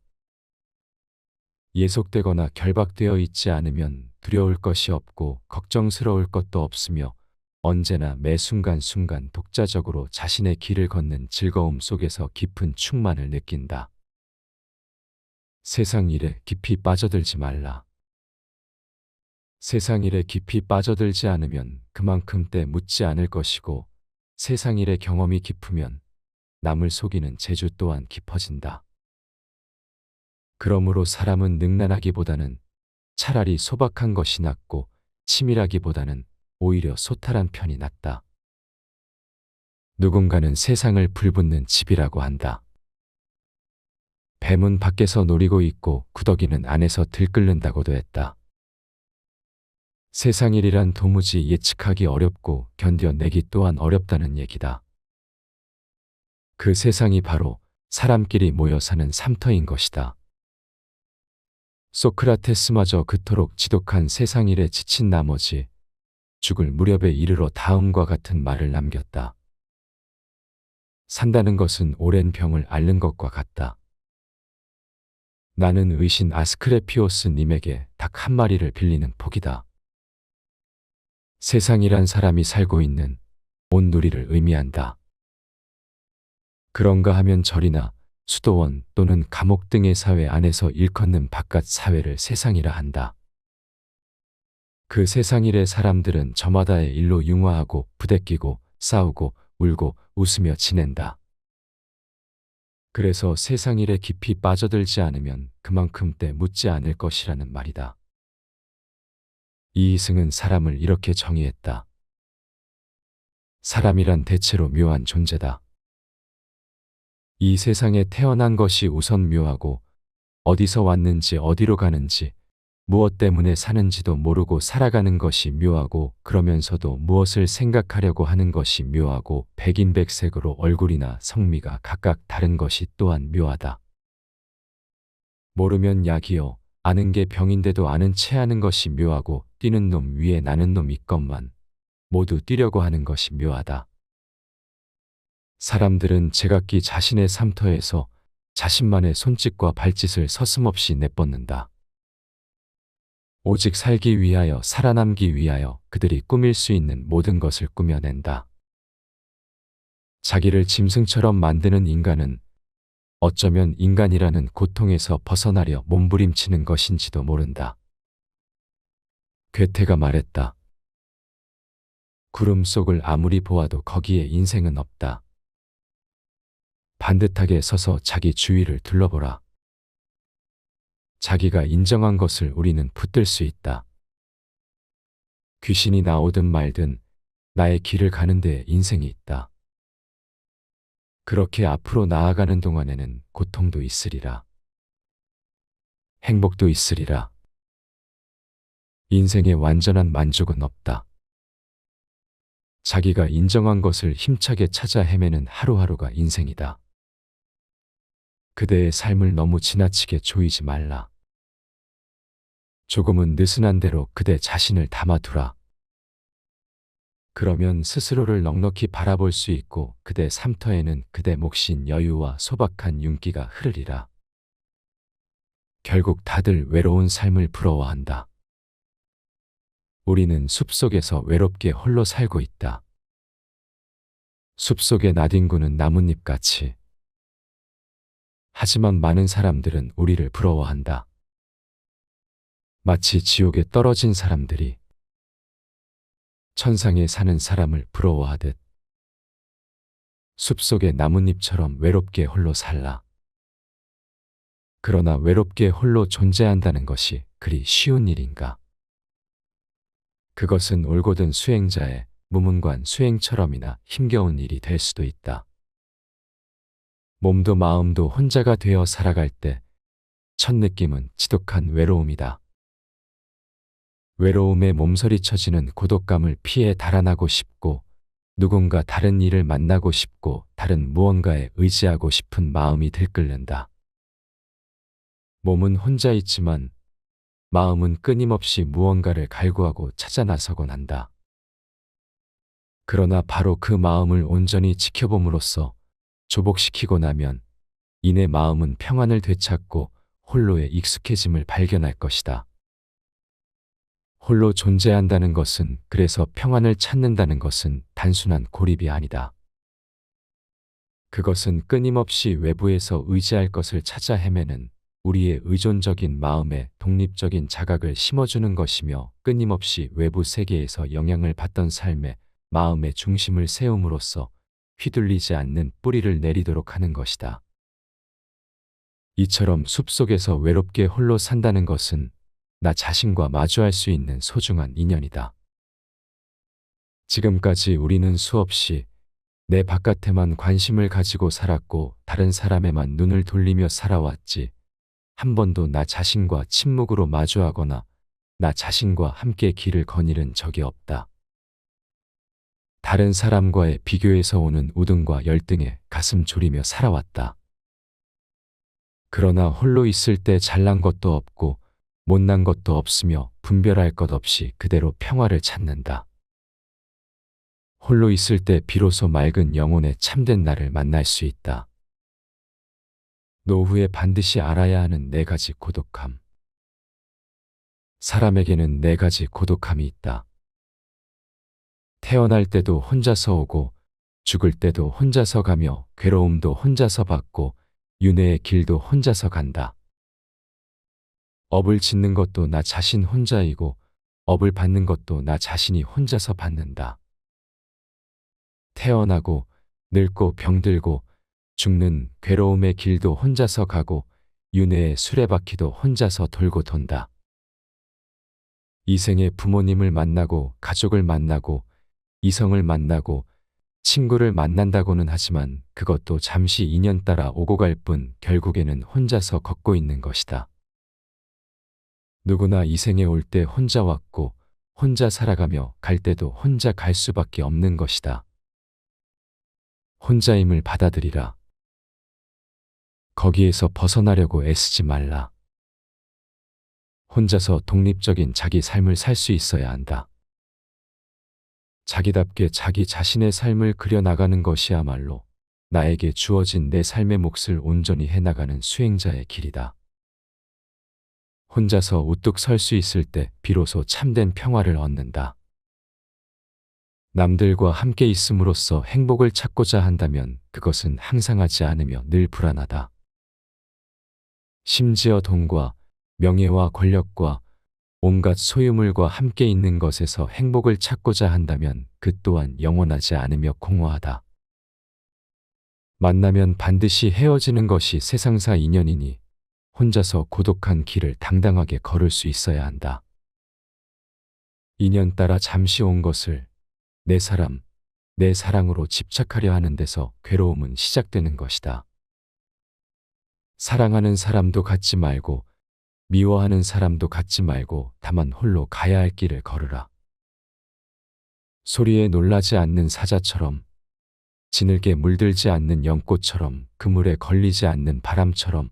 예속되거나 결박되어 있지 않으면 두려울 것이 없고 걱정스러울 것도 없으며 언제나 매 순간순간 독자적으로 자신의 길을 걷는 즐거움 속에서 깊은 충만을 느낀다. 세상 일에 깊이 빠져들지 말라. 세상 일에 깊이 빠져들지 않으면 그만큼 때 묻지 않을 것이고 세상 일의 경험이 깊으면 남을 속이는 재주 또한 깊어진다. 그러므로 사람은 능란하기보다는 차라리 소박한 것이 낫고 치밀하기보다는 오히려 소탈한 편이 낫다. 누군가는 세상을 불붙는 집이라고 한다. 뱀은 밖에서 노리고 있고 구더기는 안에서 들끓는다고도 했다. 세상 일이란 도무지 예측하기 어렵고 견뎌내기 또한 어렵다는 얘기다. 그 세상이 바로 사람끼리 모여 사는 삼터인 것이다. 소크라테스마저 그토록 지독한 세상 일에 지친 나머지 죽을 무렵에 이르러 다음과 같은 말을 남겼다. 산다는 것은 오랜 병을 앓는 것과 같다. 나는 의신 아스크레피오스 님에게 닭 한 마리를 빌리는 폭이다. 세상이란 사람이 살고 있는 온 누리를 의미한다. 그런가 하면 절이나 수도원 또는 감옥 등의 사회 안에서 일컫는 바깥 사회를 세상이라 한다. 그 세상 일의 사람들은 저마다의 일로 융화하고 부대끼고 싸우고 울고 웃으며 지낸다. 그래서 세상 일에 깊이 빠져들지 않으면 그만큼 때 묻지 않을 것이라는 말이다. 이이승은 사람을 이렇게 정의했다. 사람이란 대체로 묘한 존재다. 이 세상에 태어난 것이 우선 묘하고 어디서 왔는지 어디로 가는지 무엇 때문에 사는지도 모르고 살아가는 것이 묘하고 그러면서도 무엇을 생각하려고 하는 것이 묘하고 백인백색으로 얼굴이나 성미가 각각 다른 것이 또한 묘하다. 모르면 약이요. 아는 게 병인데도 아는 채 하는 것이 묘하고 뛰는 놈 위에 나는 놈 있건만 모두 뛰려고 하는 것이 묘하다. 사람들은 제각기 자신의 삶터에서 자신만의 손짓과 발짓을 서슴없이 내뻗는다. 오직 살기 위하여 살아남기 위하여 그들이 꾸밀 수 있는 모든 것을 꾸며낸다. 자기를 짐승처럼 만드는 인간은 어쩌면 인간이라는 고통에서 벗어나려 몸부림치는 것인지도 모른다. 괴테가 말했다. 구름 속을 아무리 보아도 거기에 인생은 없다. 반듯하게 서서 자기 주위를 둘러보라. 자기가 인정한 것을 우리는 붙들 수 있다. 귀신이 나오든 말든 나의 길을 가는 데에 인생이 있다. 그렇게 앞으로 나아가는 동안에는 고통도 있으리라. 행복도 있으리라. 인생에 완전한 만족은 없다. 자기가 인정한 것을 힘차게 찾아 헤매는 하루하루가 인생이다. 그대의 삶을 너무 지나치게 조이지 말라. 조금은 느슨한 대로 그대 자신을 담아두라. 그러면 스스로를 넉넉히 바라볼 수 있고 그대 삶터에는 그대 몫인 여유와 소박한 윤기가 흐르리라. 결국 다들 외로운 삶을 부러워한다. 우리는 숲속에서 외롭게 홀로 살고 있다. 숲속의 나뒹구는 나뭇잎같이. 하지만 많은 사람들은 우리를 부러워한다. 마치 지옥에 떨어진 사람들이 천상에 사는 사람을 부러워하듯 숲속의 나뭇잎처럼 외롭게 홀로 살라. 그러나 외롭게 홀로 존재한다는 것이 그리 쉬운 일인가? 그것은 올곧은 수행자의 무문관 수행처럼이나 힘겨운 일이 될 수도 있다. 몸도 마음도 혼자가 되어 살아갈 때 첫 느낌은 지독한 외로움이다. 외로움에 몸서리쳐지는 고독감을 피해 달아나고 싶고 누군가 다른 이를 만나고 싶고 다른 무언가에 의지하고 싶은 마음이 들끓는다. 몸은 혼자 있지만 마음은 끊임없이 무언가를 갈구하고 찾아 나서곤 한다. 그러나 바로 그 마음을 온전히 지켜봄으로써 조복시키고 나면 이내 마음은 평안을 되찾고 홀로의 익숙해짐을 발견할 것이다. 홀로 존재한다는 것은, 그래서 평안을 찾는다는 것은 단순한 고립이 아니다. 그것은 끊임없이 외부에서 의지할 것을 찾아 헤매는 우리의 의존적인 마음에 독립적인 자각을 심어주는 것이며, 끊임없이 외부 세계에서 영향을 받던 삶에 마음의 중심을 세움으로써 휘둘리지 않는 뿌리를 내리도록 하는 것이다. 이처럼 숲속에서 외롭게 홀로 산다는 것은 나 자신과 마주할 수 있는 소중한 인연이다. 지금까지 우리는 수없이 내 바깥에만 관심을 가지고 살았고 다른 사람에만 눈을 돌리며 살아왔지, 한 번도 나 자신과 침묵으로 마주하거나 나 자신과 함께 길을 거닐은 적이 없다. 다른 사람과의 비교에서 오는 우등과 열등에 가슴 졸이며 살아왔다. 그러나 홀로 있을 때 잘난 것도 없고 못난 것도 없으며 분별할 것 없이 그대로 평화를 찾는다. 홀로 있을 때 비로소 맑은 영혼의 참된 나를 만날 수 있다. 노후에 반드시 알아야 하는 네 가지 고독함. 사람에게는 네 가지 고독함이 있다. 태어날 때도 혼자서 오고, 죽을 때도 혼자서 가며, 괴로움도 혼자서 받고, 윤회의 길도 혼자서 간다. 업을 짓는 것도 나 자신 혼자이고, 업을 받는 것도 나 자신이 혼자서 받는다. 태어나고, 늙고 병들고, 죽는 괴로움의 길도 혼자서 가고, 윤회의 수레바퀴도 혼자서 돌고 돈다. 이 생에 부모님을 만나고, 가족을 만나고, 이성을 만나고, 친구를 만난다고는 하지만 그것도 잠시 인연 따라 오고 갈 뿐 결국에는 혼자서 걷고 있는 것이다. 누구나 이 생에 올 때 혼자 왔고 혼자 살아가며 갈 때도 혼자 갈 수밖에 없는 것이다. 혼자임을 받아들이라. 거기에서 벗어나려고 애쓰지 말라. 혼자서 독립적인 자기 삶을 살 수 있어야 한다. 자기답게 자기 자신의 삶을 그려나가는 것이야말로 나에게 주어진 내 삶의 몫을 온전히 해나가는 수행자의 길이다. 혼자서 우뚝 설 수 있을 때 비로소 참된 평화를 얻는다. 남들과 함께 있음으로써 행복을 찾고자 한다면 그것은 항상하지 않으며 늘 불안하다. 심지어 돈과 명예와 권력과 온갖 소유물과 함께 있는 것에서 행복을 찾고자 한다면 그 또한 영원하지 않으며 공허하다. 만나면 반드시 헤어지는 것이 세상사 인연이니 혼자서 고독한 길을 당당하게 걸을 수 있어야 한다. 인연 따라 잠시 온 것을 내 사람, 내 사랑으로 집착하려 하는 데서 괴로움은 시작되는 것이다. 사랑하는 사람도 갖지 말고 미워하는 사람도 갖지 말고 다만 홀로 가야 할 길을 걸으라. 소리에 놀라지 않는 사자처럼, 지늘게 물들지 않는 연꽃처럼, 그물에 걸리지 않는 바람처럼,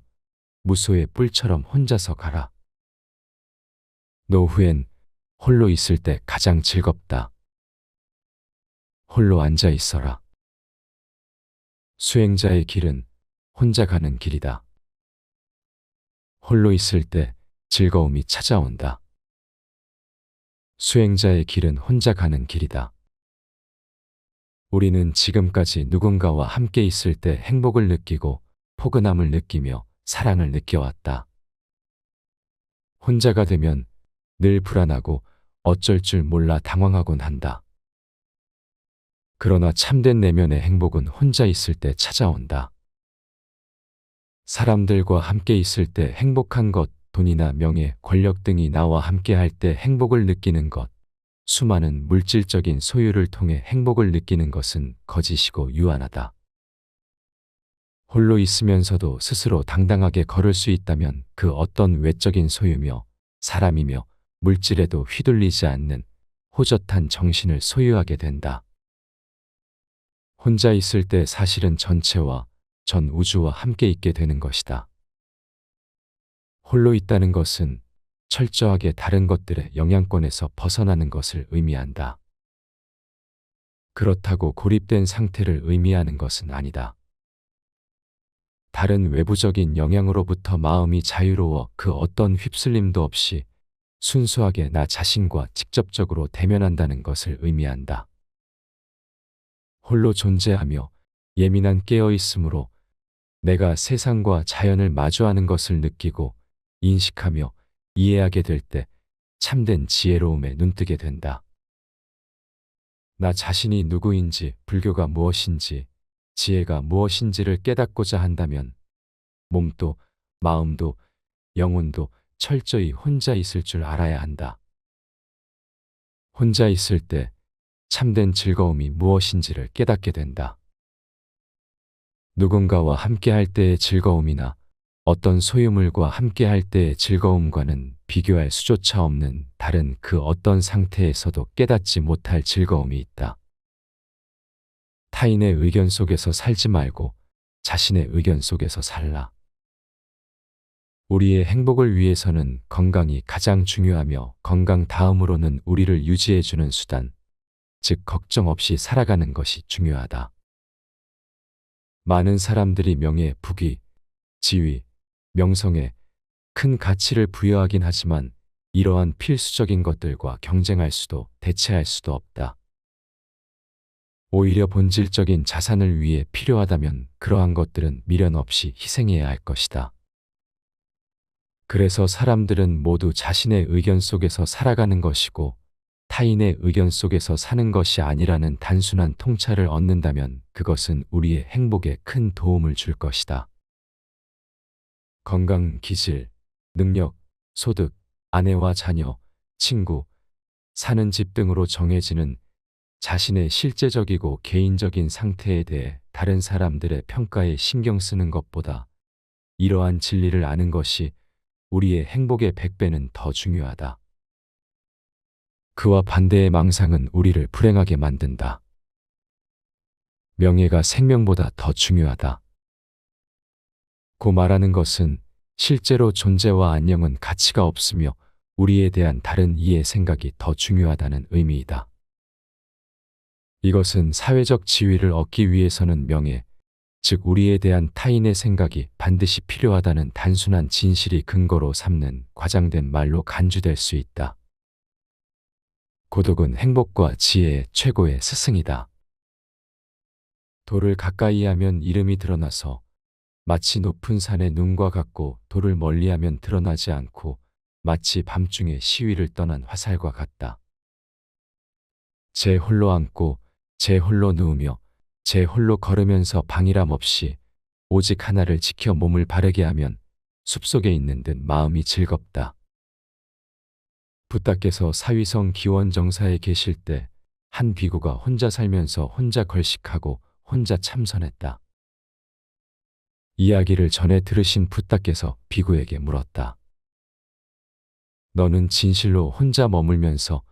무소의 뿔처럼 혼자서 가라. 노후엔 홀로 있을 때 가장 즐겁다. 홀로 앉아 있어라. 수행자의 길은 혼자 가는 길이다. 홀로 있을 때 즐거움이 찾아온다. 수행자의 길은 혼자 가는 길이다. 우리는 지금까지 누군가와 함께 있을 때 행복을 느끼고 포근함을 느끼며 사랑을 느껴왔다. 혼자가 되면 늘 불안하고 어쩔 줄 몰라 당황하곤 한다. 그러나 참된 내면의 행복은 혼자 있을 때 찾아온다. 사람들과 함께 있을 때 행복한 것, 돈이나 명예, 권력 등이 나와 함께 할 때 행복을 느끼는 것, 수많은 물질적인 소유를 통해 행복을 느끼는 것은 거짓이고 유한하다. 홀로 있으면서도 스스로 당당하게 걸을 수 있다면 그 어떤 외적인 소유며 사람이며 물질에도 휘둘리지 않는 호젓한 정신을 소유하게 된다. 혼자 있을 때 사실은 전체와 전 우주와 함께 있게 되는 것이다. 홀로 있다는 것은 철저하게 다른 것들의 영향권에서 벗어나는 것을 의미한다. 그렇다고 고립된 상태를 의미하는 것은 아니다. 다른 외부적인 영향으로부터 마음이 자유로워 그 어떤 휩쓸림도 없이 순수하게 나 자신과 직접적으로 대면한다는 것을 의미한다. 홀로 존재하며 예민한 깨어있음으로 내가 세상과 자연을 마주하는 것을 느끼고 인식하며 이해하게 될 때 참된 지혜로움에 눈뜨게 된다. 나 자신이 누구인지, 불교가 무엇인지, 지혜가 무엇인지를 깨닫고자 한다면 몸도 마음도 영혼도 철저히 혼자 있을 줄 알아야 한다. 혼자 있을 때 참된 즐거움이 무엇인지를 깨닫게 된다. 누군가와 함께할 때의 즐거움이나 어떤 소유물과 함께할 때의 즐거움과는 비교할 수조차 없는 다른 그 어떤 상태에서도 깨닫지 못할 즐거움이 있다. 타인의 의견 속에서 살지 말고 자신의 의견 속에서 살라. 우리의 행복을 위해서는 건강이 가장 중요하며 건강 다음으로는 우리를 유지해주는 수단, 즉 걱정 없이 살아가는 것이 중요하다. 많은 사람들이 명예, 부귀, 지위, 명성에 큰 가치를 부여하긴 하지만 이러한 필수적인 것들과 경쟁할 수도 대체할 수도 없다. 오히려 본질적인 자산을 위해 필요하다면 그러한 것들은 미련 없이 희생해야 할 것이다. 그래서 사람들은 모두 자신의 의견 속에서 살아가는 것이고 타인의 의견 속에서 사는 것이 아니라는 단순한 통찰을 얻는다면 그것은 우리의 행복에 큰 도움을 줄 것이다. 건강, 기질, 능력, 소득, 아내와 자녀, 친구, 사는 집 등으로 정해지는 자신의 실제적이고 개인적인 상태에 대해 다른 사람들의 평가에 신경 쓰는 것보다 이러한 진리를 아는 것이 우리의 행복의 100배는 더 중요하다. 그와 반대의 망상은 우리를 불행하게 만든다. 명예가 생명보다 더 중요하다. 고 말하는 것은 실제로 존재와 안녕은 가치가 없으며 우리에 대한 다른 이의 생각이 더 중요하다는 의미이다. 이것은 사회적 지위를 얻기 위해서는 명예, 즉 우리에 대한 타인의 생각이 반드시 필요하다는 단순한 진실이 근거로 삼는 과장된 말로 간주될 수 있다. 고독은 행복과 지혜의 최고의 스승이다. 돌을 가까이 하면 이름이 드러나서 마치 높은 산의 눈과 같고 돌을 멀리하면 드러나지 않고 마치 밤중에 시위를 떠난 화살과 같다. 제 홀로 앉고 제 홀로 누우며 제 홀로 걸으면서 방일함 없이 오직 하나를 지켜 몸을 바르게 하면 숲속에 있는 듯 마음이 즐겁다. 부따께서 사위성 기원정사에 계실 때 한 비구가 혼자 살면서 혼자 걸식하고 혼자 참선했다. 이야기를 전해 들으신 부따께서 비구에게 물었다. 너는 진실로 혼자 머물면서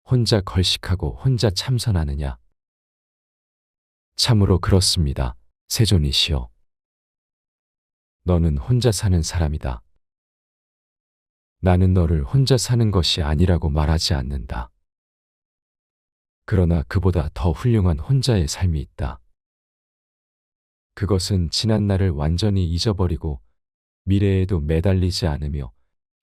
혼자 걸식하고 혼자 참선하느냐? 참으로 그렇습니다. 세존이시여. 너는 혼자 사는 사람이다. 나는 너를 혼자 사는 것이 아니라고 말하지 않는다. 그러나 그보다 더 훌륭한 혼자의 삶이 있다. 그것은 지난 날을 완전히 잊어버리고 미래에도 매달리지 않으며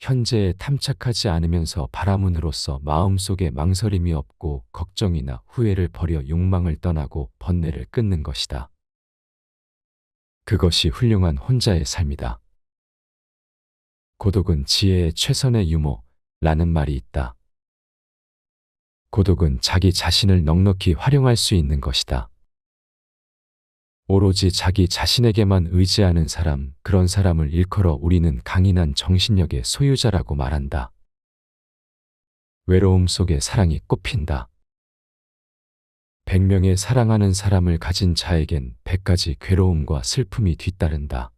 현재에 탐착하지 않으면서 바라문으로써 마음속에 망설임이 없고 걱정이나 후회를 버려 욕망을 떠나고 번뇌를 끊는 것이다. 그것이 훌륭한 혼자의 삶이다. 고독은 지혜의 최선의 유모라는 말이 있다. 고독은 자기 자신을 넉넉히 활용할 수 있는 것이다. 오로지 자기 자신에게만 의지하는 사람, 그런 사람을 일컬어 우리는 강인한 정신력의 소유자라고 말한다. 외로움 속에 사랑이 꽃핀다. 100명의 사랑하는 사람을 가진 자에겐 100가지 괴로움과 슬픔이 뒤따른다.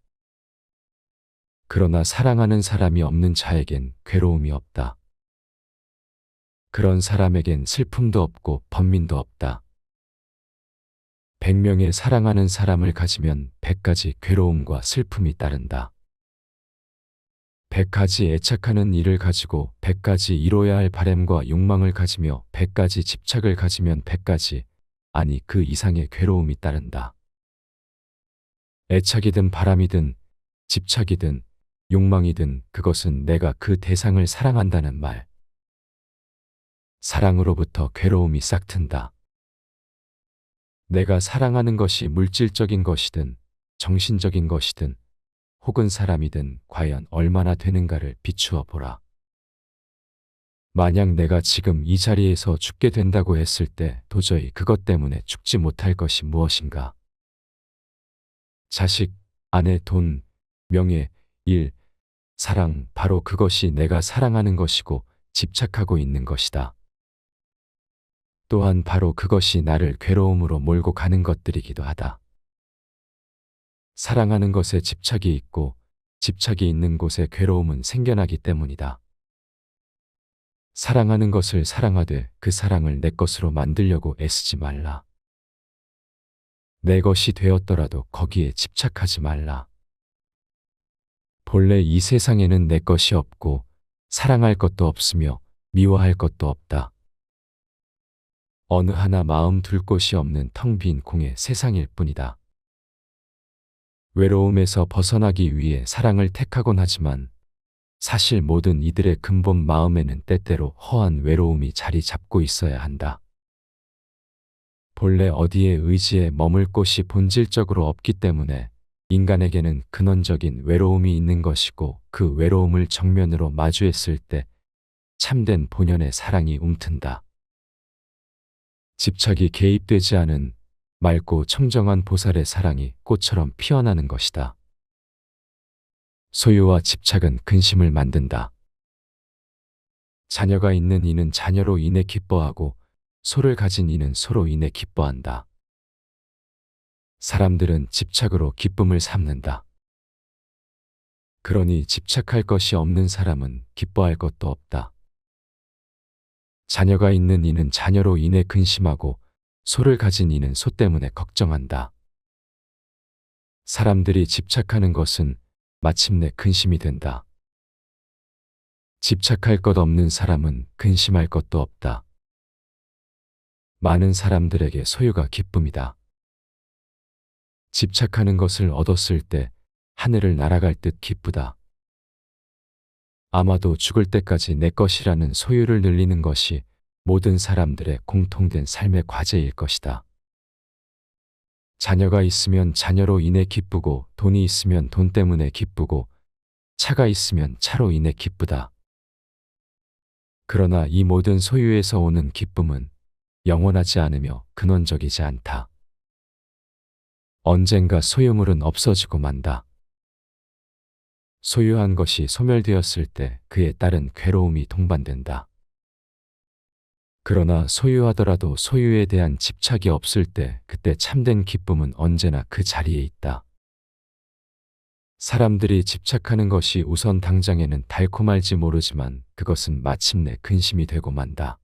그러나 사랑하는 사람이 없는 자에겐 괴로움이 없다. 그런 사람에겐 슬픔도 없고 번민도 없다. 100명의 사랑하는 사람을 가지면 100가지 괴로움과 슬픔이 따른다. 100가지 애착하는 일을 가지고 100가지 이뤄야 할 바램과 욕망을 가지며 100가지 집착을 가지면 100가지, 아니 그 이상의 괴로움이 따른다. 애착이든 바람이든 집착이든 욕망이든 그것은 내가 그 대상을 사랑한다는 말. 사랑으로부터 괴로움이 싹튼다. 내가 사랑하는 것이 물질적인 것이든 정신적인 것이든 혹은 사람이든 과연 얼마나 되는가를 비추어 보라. 만약 내가 지금 이 자리에서 죽게 된다고 했을 때 도저히 그것 때문에 죽지 못할 것이 무엇인가? 자식, 아내, 돈, 명예, 일, 사랑, 바로 그것이 내가 사랑하는 것이고 집착하고 있는 것이다. 또한 바로 그것이 나를 괴로움으로 몰고 가는 것들이기도 하다. 사랑하는 것에 집착이 있고 집착이 있는 곳에 괴로움은 생겨나기 때문이다. 사랑하는 것을 사랑하되 그 사랑을 내 것으로 만들려고 애쓰지 말라. 내 것이 되었더라도 거기에 집착하지 말라. 본래 이 세상에는 내 것이 없고 사랑할 것도 없으며 미워할 것도 없다. 어느 하나 마음 둘 곳이 없는 텅 빈 공의 세상일 뿐이다. 외로움에서 벗어나기 위해 사랑을 택하곤 하지만 사실 모든 이들의 근본 마음에는 때때로 허한 외로움이 자리 잡고 있어야 한다. 본래 어디에 의지에 머물 곳이 본질적으로 없기 때문에 인간에게는 근원적인 외로움이 있는 것이고 그 외로움을 정면으로 마주했을 때 참된 본연의 사랑이 움튼다. 집착이 개입되지 않은 맑고 청정한 보살의 사랑이 꽃처럼 피어나는 것이다. 소유와 집착은 근심을 만든다. 자녀가 있는 이는 자녀로 인해 기뻐하고 소를 가진 이는 소로 인해 기뻐한다. 사람들은 집착으로 기쁨을 삼는다. 그러니 집착할 것이 없는 사람은 기뻐할 것도 없다. 자녀가 있는 이는 자녀로 인해 근심하고 소를 가진 이는 소 때문에 걱정한다. 사람들이 집착하는 것은 마침내 근심이 된다. 집착할 것 없는 사람은 근심할 것도 없다. 많은 사람들에게 소유가 기쁨이다. 집착하는 것을 얻었을 때 하늘을 날아갈 듯 기쁘다. 아마도 죽을 때까지 내 것이라는 소유를 늘리는 것이 모든 사람들의 공통된 삶의 과제일 것이다. 자녀가 있으면 자녀로 인해 기쁘고 돈이 있으면 돈 때문에 기쁘고 차가 있으면 차로 인해 기쁘다. 그러나 이 모든 소유에서 오는 기쁨은 영원하지 않으며 근원적이지 않다. 언젠가 소유물은 없어지고 만다. 소유한 것이 소멸되었을 때 그에 따른 괴로움이 동반된다. 그러나 소유하더라도 소유에 대한 집착이 없을 때 그때 참된 기쁨은 언제나 그 자리에 있다. 사람들이 집착하는 것이 우선 당장에는 달콤할지 모르지만 그것은 마침내 근심이 되고 만다.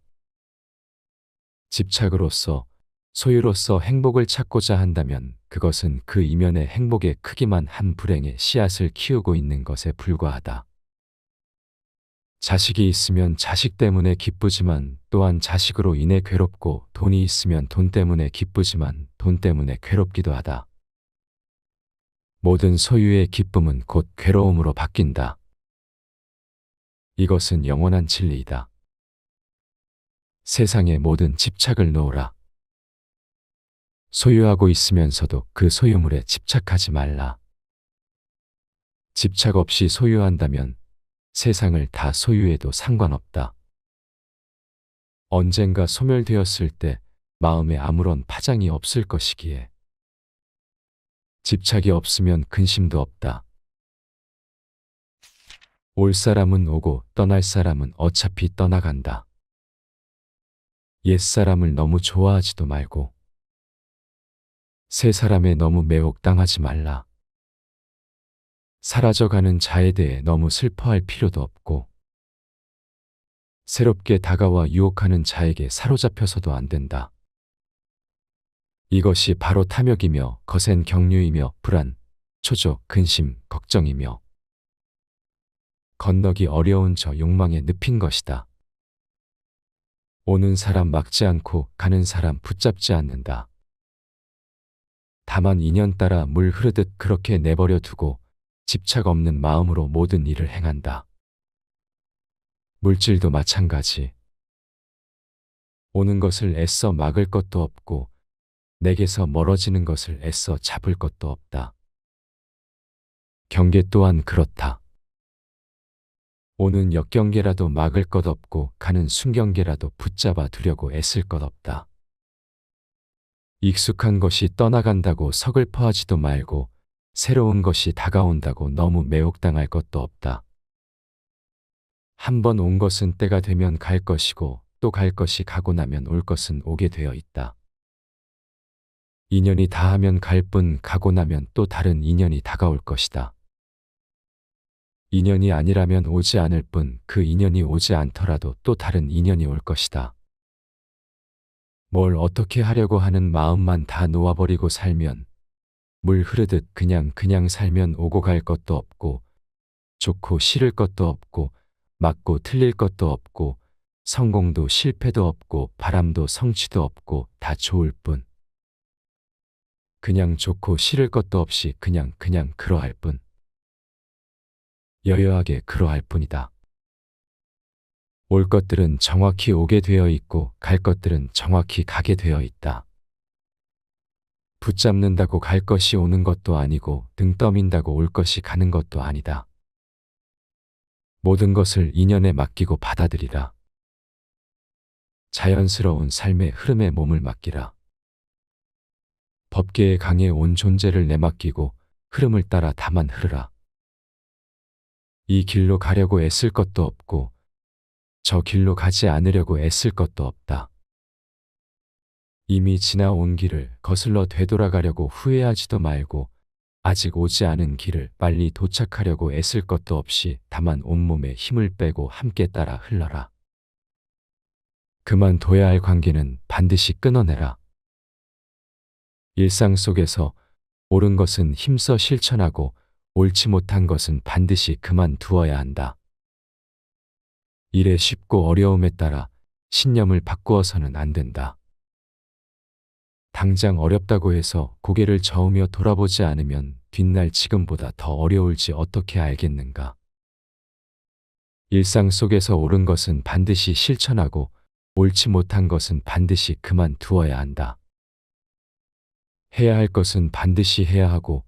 집착으로서 소유로서 행복을 찾고자 한다면 그것은 그 이면의 행복의 크기만 한 불행의 씨앗을 키우고 있는 것에 불과하다. 자식이 있으면 자식 때문에 기쁘지만 또한 자식으로 인해 괴롭고 돈이 있으면 돈 때문에 기쁘지만 돈 때문에 괴롭기도 하다. 모든 소유의 기쁨은 곧 괴로움으로 바뀐다. 이것은 영원한 진리이다. 세상의 모든 집착을 놓으라. 소유하고 있으면서도 그 소유물에 집착하지 말라. 집착 없이 소유한다면 세상을 다 소유해도 상관없다. 언젠가 소멸되었을 때 마음에 아무런 파장이 없을 것이기에. 집착이 없으면 근심도 없다. 올 사람은 오고 떠날 사람은 어차피 떠나간다. 옛 사람을 너무 좋아하지도 말고 새 사람에 너무 매혹당하지 말라. 사라져가는 자에 대해 너무 슬퍼할 필요도 없고 새롭게 다가와 유혹하는 자에게 사로잡혀서도 안 된다. 이것이 바로 탐욕이며 거센 경류이며 불안, 초조, 근심, 걱정이며 건너기 어려운 저 욕망에 늪인 것이다. 오는 사람 막지 않고 가는 사람 붙잡지 않는다. 다만 인연 따라 물 흐르듯 그렇게 내버려 두고 집착 없는 마음으로 모든 일을 행한다. 물질도 마찬가지. 오는 것을 애써 막을 것도 없고 내게서 멀어지는 것을 애써 잡을 것도 없다. 경계 또한 그렇다. 오는 역경계라도 막을 것 없고 가는 순경계라도 붙잡아 두려고 애쓸 것 없다. 익숙한 것이 떠나간다고 서글퍼하지도 말고 새로운 것이 다가온다고 너무 매혹당할 것도 없다. 한 번 온 것은 때가 되면 갈 것이고 또 갈 것이 가고 나면 올 것은 오게 되어 있다. 인연이 다하면 갈 뿐 가고 나면 또 다른 인연이 다가올 것이다. 인연이 아니라면 오지 않을 뿐 그 인연이 오지 않더라도 또 다른 인연이 올 것이다. 뭘 어떻게 하려고 하는 마음만 다 놓아버리고 살면 물 흐르듯 그냥 살면 오고 갈 것도 없고 좋고 싫을 것도 없고 맞고 틀릴 것도 없고 성공도 실패도 없고 바람도 성취도 없고 다 좋을 뿐. 그냥 좋고 싫을 것도 없이 그냥 그러할 뿐. 여여하게 그러할 뿐이다. 올 것들은 정확히 오게 되어 있고 갈 것들은 정확히 가게 되어 있다. 붙잡는다고 갈 것이 오는 것도 아니고 등 떠민다고 올 것이 가는 것도 아니다. 모든 것을 인연에 맡기고 받아들이라. 자연스러운 삶의 흐름에 몸을 맡기라. 법계의 강에 온 존재를 내맡기고 흐름을 따라 다만 흐르라. 이 길로 가려고 애쓸 것도 없고 저 길로 가지 않으려고 애쓸 것도 없다. 이미 지나온 길을 거슬러 되돌아가려고 후회하지도 말고 아직 오지 않은 길을 빨리 도착하려고 애쓸 것도 없이 다만 온몸에 힘을 빼고 함께 따라 흘러라. 그만둬야 할 관계는 반드시 끊어내라. 일상 속에서 옳은 것은 힘써 실천하고 옳지 못한 것은 반드시 그만두어야 한다. 일의 쉽고 어려움에 따라 신념을 바꾸어서는 안 된다. 당장 어렵다고 해서 고개를 저으며 돌아보지 않으면 뒷날 지금보다 더 어려울지 어떻게 알겠는가. 일상 속에서 옳은 것은 반드시 실천하고 옳지 못한 것은 반드시 그만두어야 한다. 해야 할 것은 반드시 해야 하고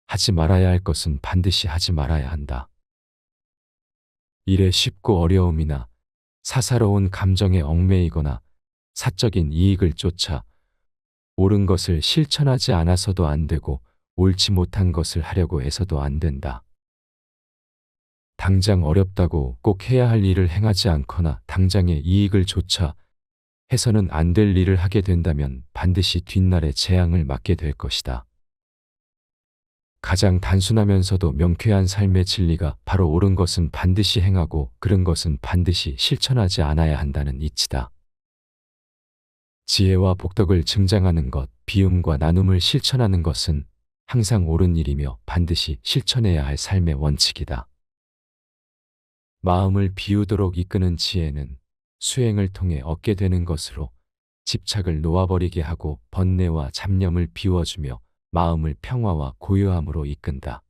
하지 말아야 할 것은 반드시 하지 말아야 한다. 일의 쉽고 어려움이나 사사로운 감정에 얽매이거나 사적인 이익을 쫓아 옳은 것을 실천하지 않아서도 안 되고 옳지 못한 것을 하려고 해서도 안 된다. 당장 어렵다고 꼭 해야 할 일을 행하지 않거나 당장의 이익을 쫓아 해서는 안 될 일을 하게 된다면 반드시 뒷날에 재앙을 맞게 될 것이다. 가장 단순하면서도 명쾌한 삶의 진리가 바로 옳은 것은 반드시 행하고 그른 것은 반드시 실천하지 않아야 한다는 이치다. 지혜와 복덕을 증장하는 것, 비움과 나눔을 실천하는 것은 항상 옳은 일이며 반드시 실천해야 할 삶의 원칙이다. 마음을 비우도록 이끄는 지혜는 수행을 통해 얻게 되는 것으로 집착을 놓아버리게 하고 번뇌와 잡념을 비워주며 마음을 평화와 고요함으로 이끈다.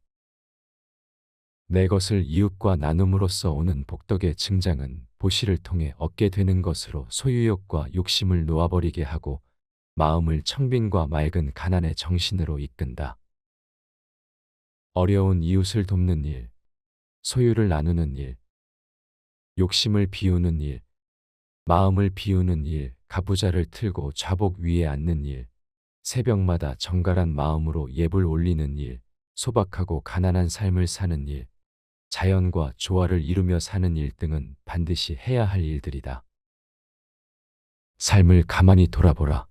내 것을 이웃과 나눔으로써 오는 복덕의 증장은 보시를 통해 얻게 되는 것으로 소유욕과 욕심을 놓아버리게 하고 마음을 청빈과 맑은 가난의 정신으로 이끈다. 어려운 이웃을 돕는 일, 소유를 나누는 일, 욕심을 비우는 일, 마음을 비우는 일, 가부좌를 틀고 좌복 위에 앉는 일, 새벽마다 정갈한 마음으로 예불 올리는 일, 소박하고 가난한 삶을 사는 일, 자연과 조화를 이루며 사는 일 등은 반드시 해야 할 일들이다. 삶을 가만히 돌아보라.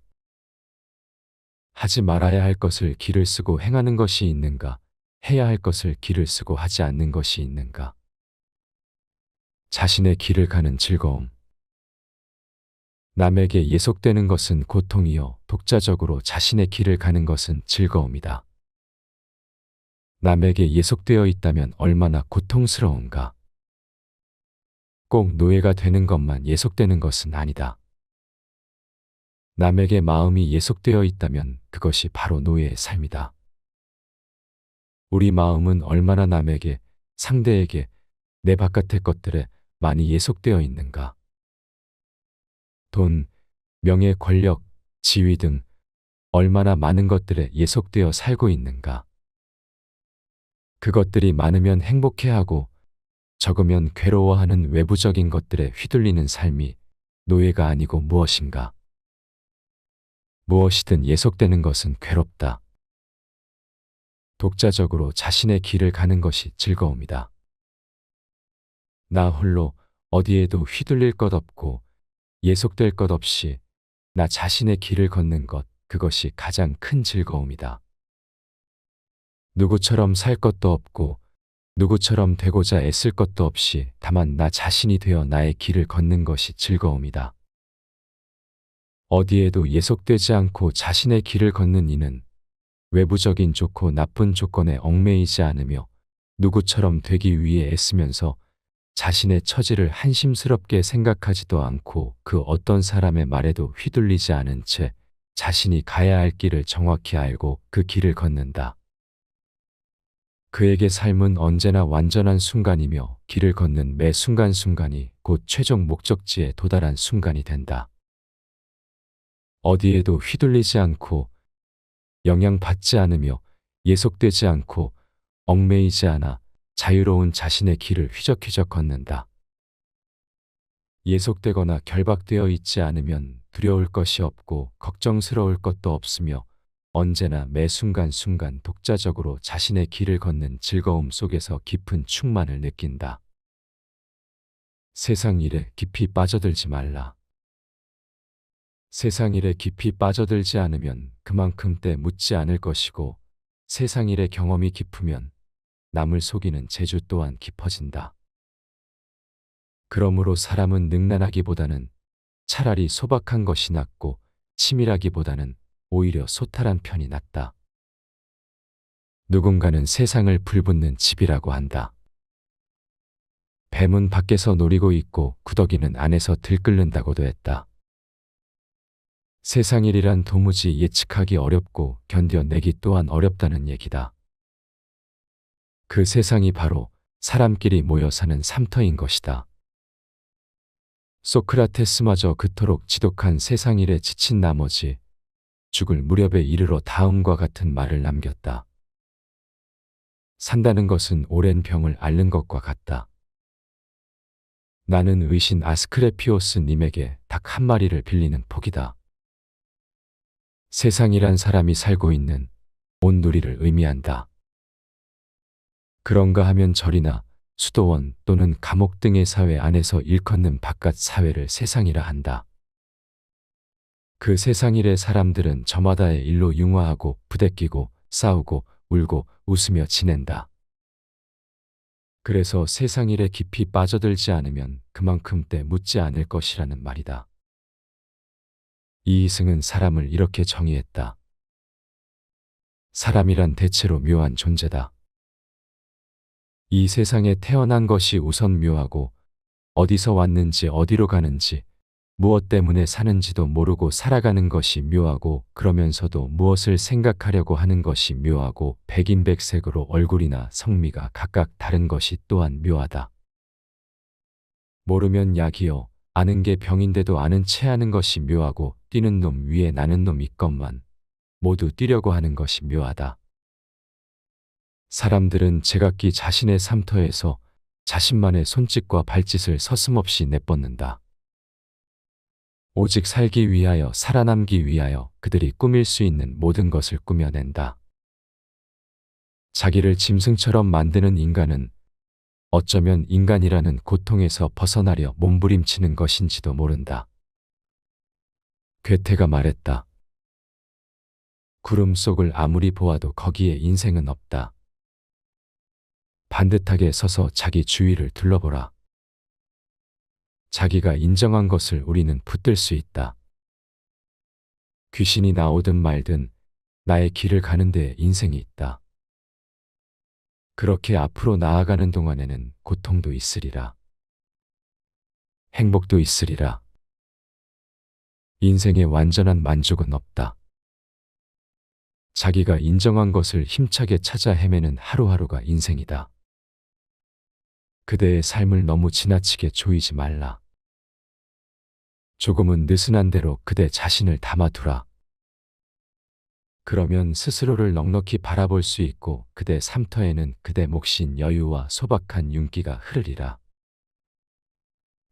하지 말아야 할 것을 기를 쓰고 행하는 것이 있는가? 해야 할 것을 기를 쓰고 하지 않는 것이 있는가? 자신의 길을 가는 즐거움. 남에게 예속되는 것은 고통이요 독자적으로 자신의 길을 가는 것은 즐거움이다. 남에게 예속되어 있다면 얼마나 고통스러운가. 꼭 노예가 되는 것만 예속되는 것은 아니다. 남에게 마음이 예속되어 있다면 그것이 바로 노예의 삶이다. 우리 마음은 얼마나 남에게, 상대에게, 내 바깥의 것들에 많이 예속되어 있는가? 돈, 명예, 권력, 지위 등 얼마나 많은 것들에 예속되어 살고 있는가? 그것들이 많으면 행복해하고 적으면 괴로워하는 외부적인 것들에 휘둘리는 삶이 노예가 아니고 무엇인가? 무엇이든 예속되는 것은 괴롭다. 독자적으로 자신의 길을 가는 것이 즐거움이다. 나 홀로 어디에도 휘둘릴 것 없고 예속될 것 없이 나 자신의 길을 걷는 것, 그것이 가장 큰 즐거움이다. 누구처럼 살 것도 없고 누구처럼 되고자 애쓸 것도 없이 다만 나 자신이 되어 나의 길을 걷는 것이 즐거움이다. 어디에도 예속되지 않고 자신의 길을 걷는 이는 외부적인 좋고 나쁜 조건에 얽매이지 않으며 누구처럼 되기 위해 애쓰면서 자신의 처지를 한심스럽게 생각하지도 않고 그 어떤 사람의 말에도 휘둘리지 않은 채 자신이 가야 할 길을 정확히 알고 그 길을 걷는다. 그에게 삶은 언제나 완전한 순간이며 길을 걷는 매 순간순간이 곧 최종 목적지에 도달한 순간이 된다. 어디에도 휘둘리지 않고 영향받지 않으며 예속되지 않고 얽매이지 않아 자유로운 자신의 길을 휘적휘적 걷는다. 예속되거나 결박되어 있지 않으면 두려울 것이 없고 걱정스러울 것도 없으며 언제나 매 순간순간 독자적으로 자신의 길을 걷는 즐거움 속에서 깊은 충만을 느낀다. 세상 일에 깊이 빠져들지 말라. 세상 일에 깊이 빠져들지 않으면 그만큼 때 묻지 않을 것이고 세상 일의 경험이 깊으면 남을 속이는 재주 또한 깊어진다. 그러므로 사람은 능란하기보다는 차라리 소박한 것이 낫고 치밀하기보다는 오히려 소탈한 편이 낫다. 누군가는 세상을 불붙는 집이라고 한다. 뱀은 밖에서 노리고 있고 구더기는 안에서 들끓는다고도 했다. 세상 일이란 도무지 예측하기 어렵고 견뎌내기 또한 어렵다는 얘기다. 그 세상이 바로 사람끼리 모여 사는 삼터인 것이다. 소크라테스마저 그토록 지독한 세상 일에 지친 나머지 죽을 무렵에 이르러 다음과 같은 말을 남겼다. 산다는 것은 오랜 병을 앓는 것과 같다. 나는 의신 아스크레피오스 님에게 닭 한 마리를 빌리는 폭이다. 세상이란 사람이 살고 있는 온 누리를 의미한다. 그런가 하면 절이나 수도원 또는 감옥 등의 사회 안에서 일컫는 바깥 사회를 세상이라 한다. 그 세상 일의 사람들은 저마다의 일로 융화하고 부대끼고 싸우고 울고 웃으며 지낸다. 그래서 세상 일에 깊이 빠져들지 않으면 그만큼 때 묻지 않을 것이라는 말이다. 이이승은 사람을 이렇게 정의했다. 사람이란 대체로 묘한 존재다. 이 세상에 태어난 것이 우선 묘하고 어디서 왔는지 어디로 가는지 무엇 때문에 사는지도 모르고 살아가는 것이 묘하고 그러면서도 무엇을 생각하려고 하는 것이 묘하고 백인백색으로 얼굴이나 성미가 각각 다른 것이 또한 묘하다. 모르면 약이요 아는 게 병인데도 아는 채 하는 것이 묘하고 뛰는 놈 위에 나는 놈 있건만 모두 뛰려고 하는 것이 묘하다. 사람들은 제각기 자신의 삶터에서 자신만의 손짓과 발짓을 서슴없이 내뻗는다. 오직 살기 위하여 살아남기 위하여 그들이 꾸밀 수 있는 모든 것을 꾸며낸다. 자기를 짐승처럼 만드는 인간은 어쩌면 인간이라는 고통에서 벗어나려 몸부림치는 것인지도 모른다. 괴테가 말했다. 구름 속을 아무리 보아도 거기에 인생은 없다. 반듯하게 서서 자기 주위를 둘러보라. 자기가 인정한 것을 우리는 붙들 수 있다. 귀신이 나오든 말든 나의 길을 가는 데에 인생이 있다. 그렇게 앞으로 나아가는 동안에는 고통도 있으리라. 행복도 있으리라. 인생에 완전한 만족은 없다. 자기가 인정한 것을 힘차게 찾아 헤매는 하루하루가 인생이다. 그대의 삶을 너무 지나치게 조이지 말라. 조금은 느슨한 대로 그대 자신을 담아두라. 그러면 스스로를 넉넉히 바라볼 수 있고 그대 삶터에는 그대 몫인 여유와 소박한 윤기가 흐르리라.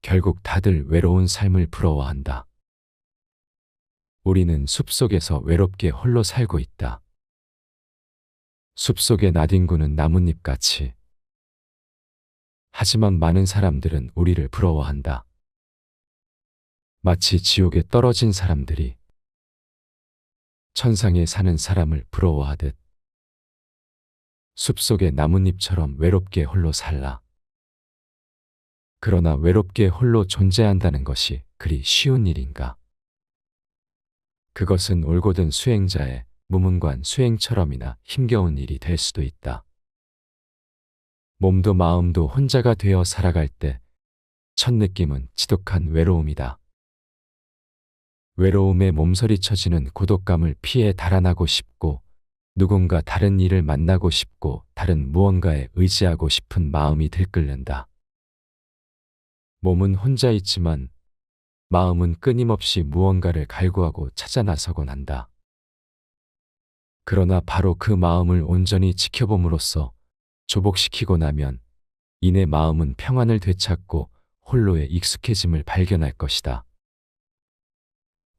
결국 다들 외로운 삶을 부러워한다. 우리는 숲속에서 외롭게 홀로 살고 있다. 숲속의 나뒹구는 나뭇잎같이. 하지만 많은 사람들은 우리를 부러워한다. 마치 지옥에 떨어진 사람들이 천상에 사는 사람을 부러워하듯 숲속의 나뭇잎처럼 외롭게 홀로 살라. 그러나 외롭게 홀로 존재한다는 것이 그리 쉬운 일인가? 그것은 올곧은 수행자의 무문관 수행처럼이나 힘겨운 일이 될 수도 있다. 몸도 마음도 혼자가 되어 살아갈 때 첫 느낌은 지독한 외로움이다. 외로움에 몸서리쳐지는 고독감을 피해 달아나고 싶고 누군가 다른 이를 만나고 싶고 다른 무언가에 의지하고 싶은 마음이 들끓는다. 몸은 혼자 있지만 마음은 끊임없이 무언가를 갈구하고 찾아 나서곤 한다. 그러나 바로 그 마음을 온전히 지켜봄으로써 조복시키고 나면 이내 마음은 평안을 되찾고 홀로의 익숙해짐을 발견할 것이다.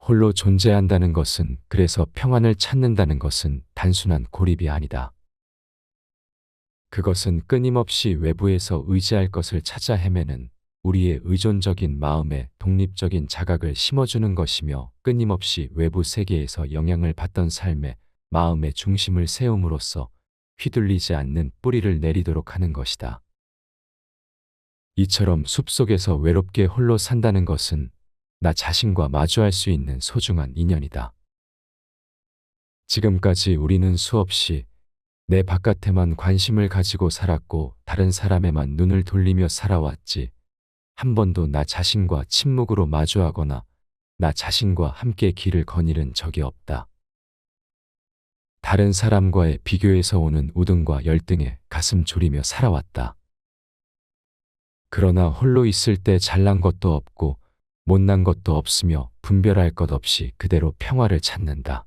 홀로 존재한다는 것은, 그래서 평안을 찾는다는 것은 단순한 고립이 아니다. 그것은 끊임없이 외부에서 의지할 것을 찾아 헤매는 우리의 의존적인 마음에 독립적인 자각을 심어주는 것이며 끊임없이 외부 세계에서 영향을 받던 삶에 마음의 중심을 세움으로써 휘둘리지 않는 뿌리를 내리도록 하는 것이다. 이처럼 숲속에서 외롭게 홀로 산다는 것은 나 자신과 마주할 수 있는 소중한 인연이다. 지금까지 우리는 수없이 내 바깥에만 관심을 가지고 살았고 다른 사람에만 눈을 돌리며 살아왔지, 한 번도 나 자신과 침묵으로 마주하거나 나 자신과 함께 길을 거닐은 적이 없다. 다른 사람과의 비교에서 오는 우등과 열등에 가슴 졸이며 살아왔다. 그러나 홀로 있을 때 잘난 것도 없고 못난 것도 없으며 분별할 것 없이 그대로 평화를 찾는다.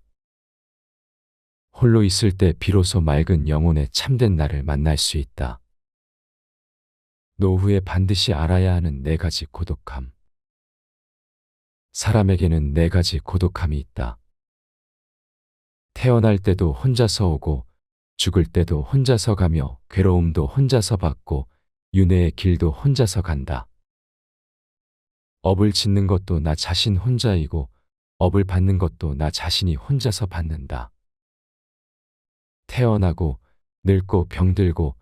홀로 있을 때 비로소 맑은 영혼의 참된 나를 만날 수 있다. 노후에 반드시 알아야 하는 네 가지 고독함. 사람에게는 네 가지 고독함이 있다. 태어날 때도 혼자서 오고 죽을 때도 혼자서 가며 괴로움도 혼자서 받고 윤회의 길도 혼자서 간다. 업을 짓는 것도 나 자신 혼자이고 업을 받는 것도 나 자신이 혼자서 받는다. 태어나고 늙고 병들고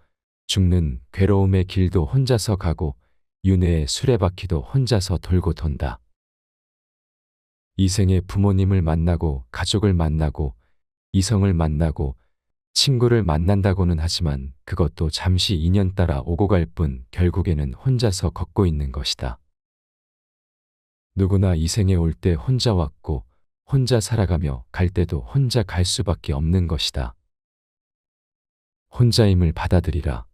죽는 괴로움의 길도 혼자서 가고 윤회의 수레바퀴도 혼자서 돌고 돈다. 이 생에 부모님을 만나고 가족을 만나고 이성을 만나고 친구를 만난다고는 하지만 그것도 잠시 인연 따라 오고 갈 뿐 결국에는 혼자서 걷고 있는 것이다. 누구나 이 생에 올 때 혼자 왔고 혼자 살아가며 갈 때도 혼자 갈 수밖에 없는 것이다. 혼자임을 받아들이라.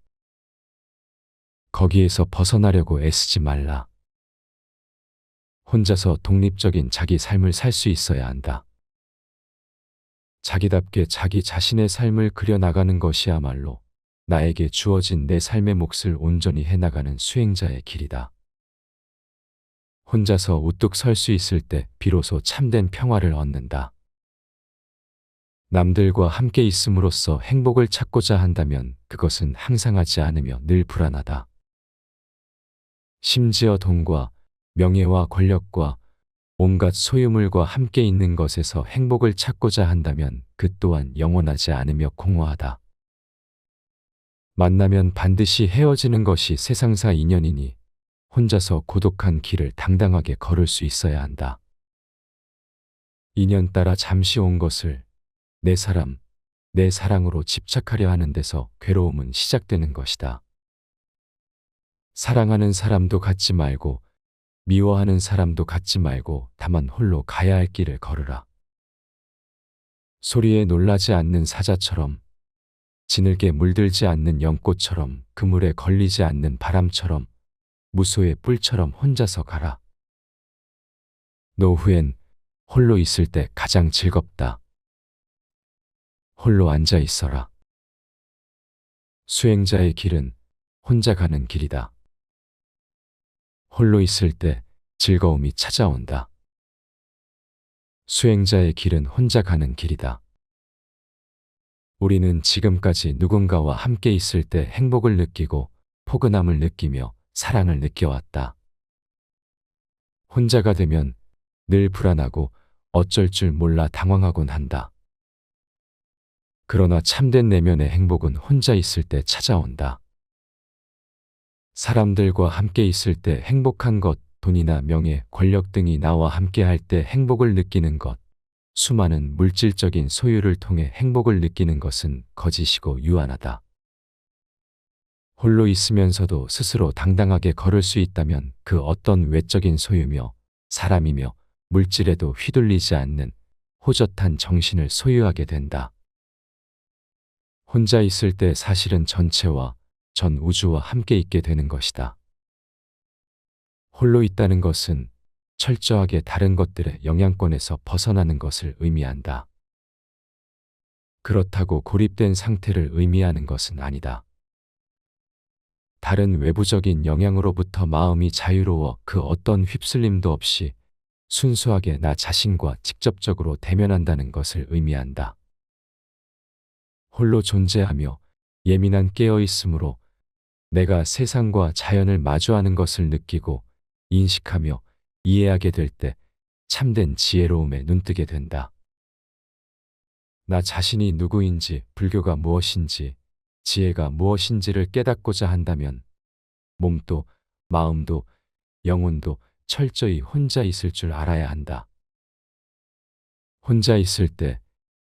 거기에서 벗어나려고 애쓰지 말라. 혼자서 독립적인 자기 삶을 살 수 있어야 한다. 자기답게 자기 자신의 삶을 그려나가는 것이야말로 나에게 주어진 내 삶의 몫을 온전히 해나가는 수행자의 길이다. 혼자서 우뚝 설 수 있을 때 비로소 참된 평화를 얻는다. 남들과 함께 있음으로써 행복을 찾고자 한다면 그것은 항상하지 않으며 늘 불안하다. 심지어 돈과 명예와 권력과 온갖 소유물과 함께 있는 것에서 행복을 찾고자 한다면 그 또한 영원하지 않으며 공허하다. 만나면 반드시 헤어지는 것이 세상사 인연이니 혼자서 고독한 길을 당당하게 걸을 수 있어야 한다. 인연 따라 잠시 온 것을 내 사람, 내 사랑으로 집착하려 하는 데서 괴로움은 시작되는 것이다. 사랑하는 사람도 갖지 말고 미워하는 사람도 갖지 말고 다만 홀로 가야 할 길을 걸으라. 소리에 놀라지 않는 사자처럼, 지늘게 물들지 않는 연꽃처럼, 그물에 걸리지 않는 바람처럼, 무소의 뿔처럼 혼자서 가라. 노후엔 홀로 있을 때 가장 즐겁다. 홀로 앉아 있어라. 수행자의 길은 혼자 가는 길이다. 홀로 있을 때 즐거움이 찾아온다. 수행자의 길은 혼자 가는 길이다. 우리는 지금까지 누군가와 함께 있을 때 행복을 느끼고 포근함을 느끼며 사랑을 느껴왔다. 혼자가 되면 늘 불안하고 어쩔 줄 몰라 당황하곤 한다. 그러나 참된 내면의 행복은 혼자 있을 때 찾아온다. 사람들과 함께 있을 때 행복한 것, 돈이나 명예, 권력 등이 나와 함께 할 때 행복을 느끼는 것, 수많은 물질적인 소유를 통해 행복을 느끼는 것은 거짓이고 유한하다. 홀로 있으면서도 스스로 당당하게 걸을 수 있다면 그 어떤 외적인 소유며 사람이며 물질에도 휘둘리지 않는 호젓한 정신을 소유하게 된다. 혼자 있을 때 사실은 전체와 전 우주와 함께 있게 되는 것이다. 홀로 있다는 것은 철저하게 다른 것들의 영향권에서 벗어나는 것을 의미한다. 그렇다고 고립된 상태를 의미하는 것은 아니다. 다른 외부적인 영향으로부터 마음이 자유로워 그 어떤 휩쓸림도 없이 순수하게 나 자신과 직접적으로 대면한다는 것을 의미한다. 홀로 존재하며 예민한 깨어있음으로 내가 세상과 자연을 마주하는 것을 느끼고 인식하며 이해하게 될 때 참된 지혜로움에 눈뜨게 된다. 나 자신이 누구인지, 불교가 무엇인지, 지혜가 무엇인지를 깨닫고자 한다면 몸도 마음도 영혼도 철저히 혼자 있을 줄 알아야 한다. 혼자 있을 때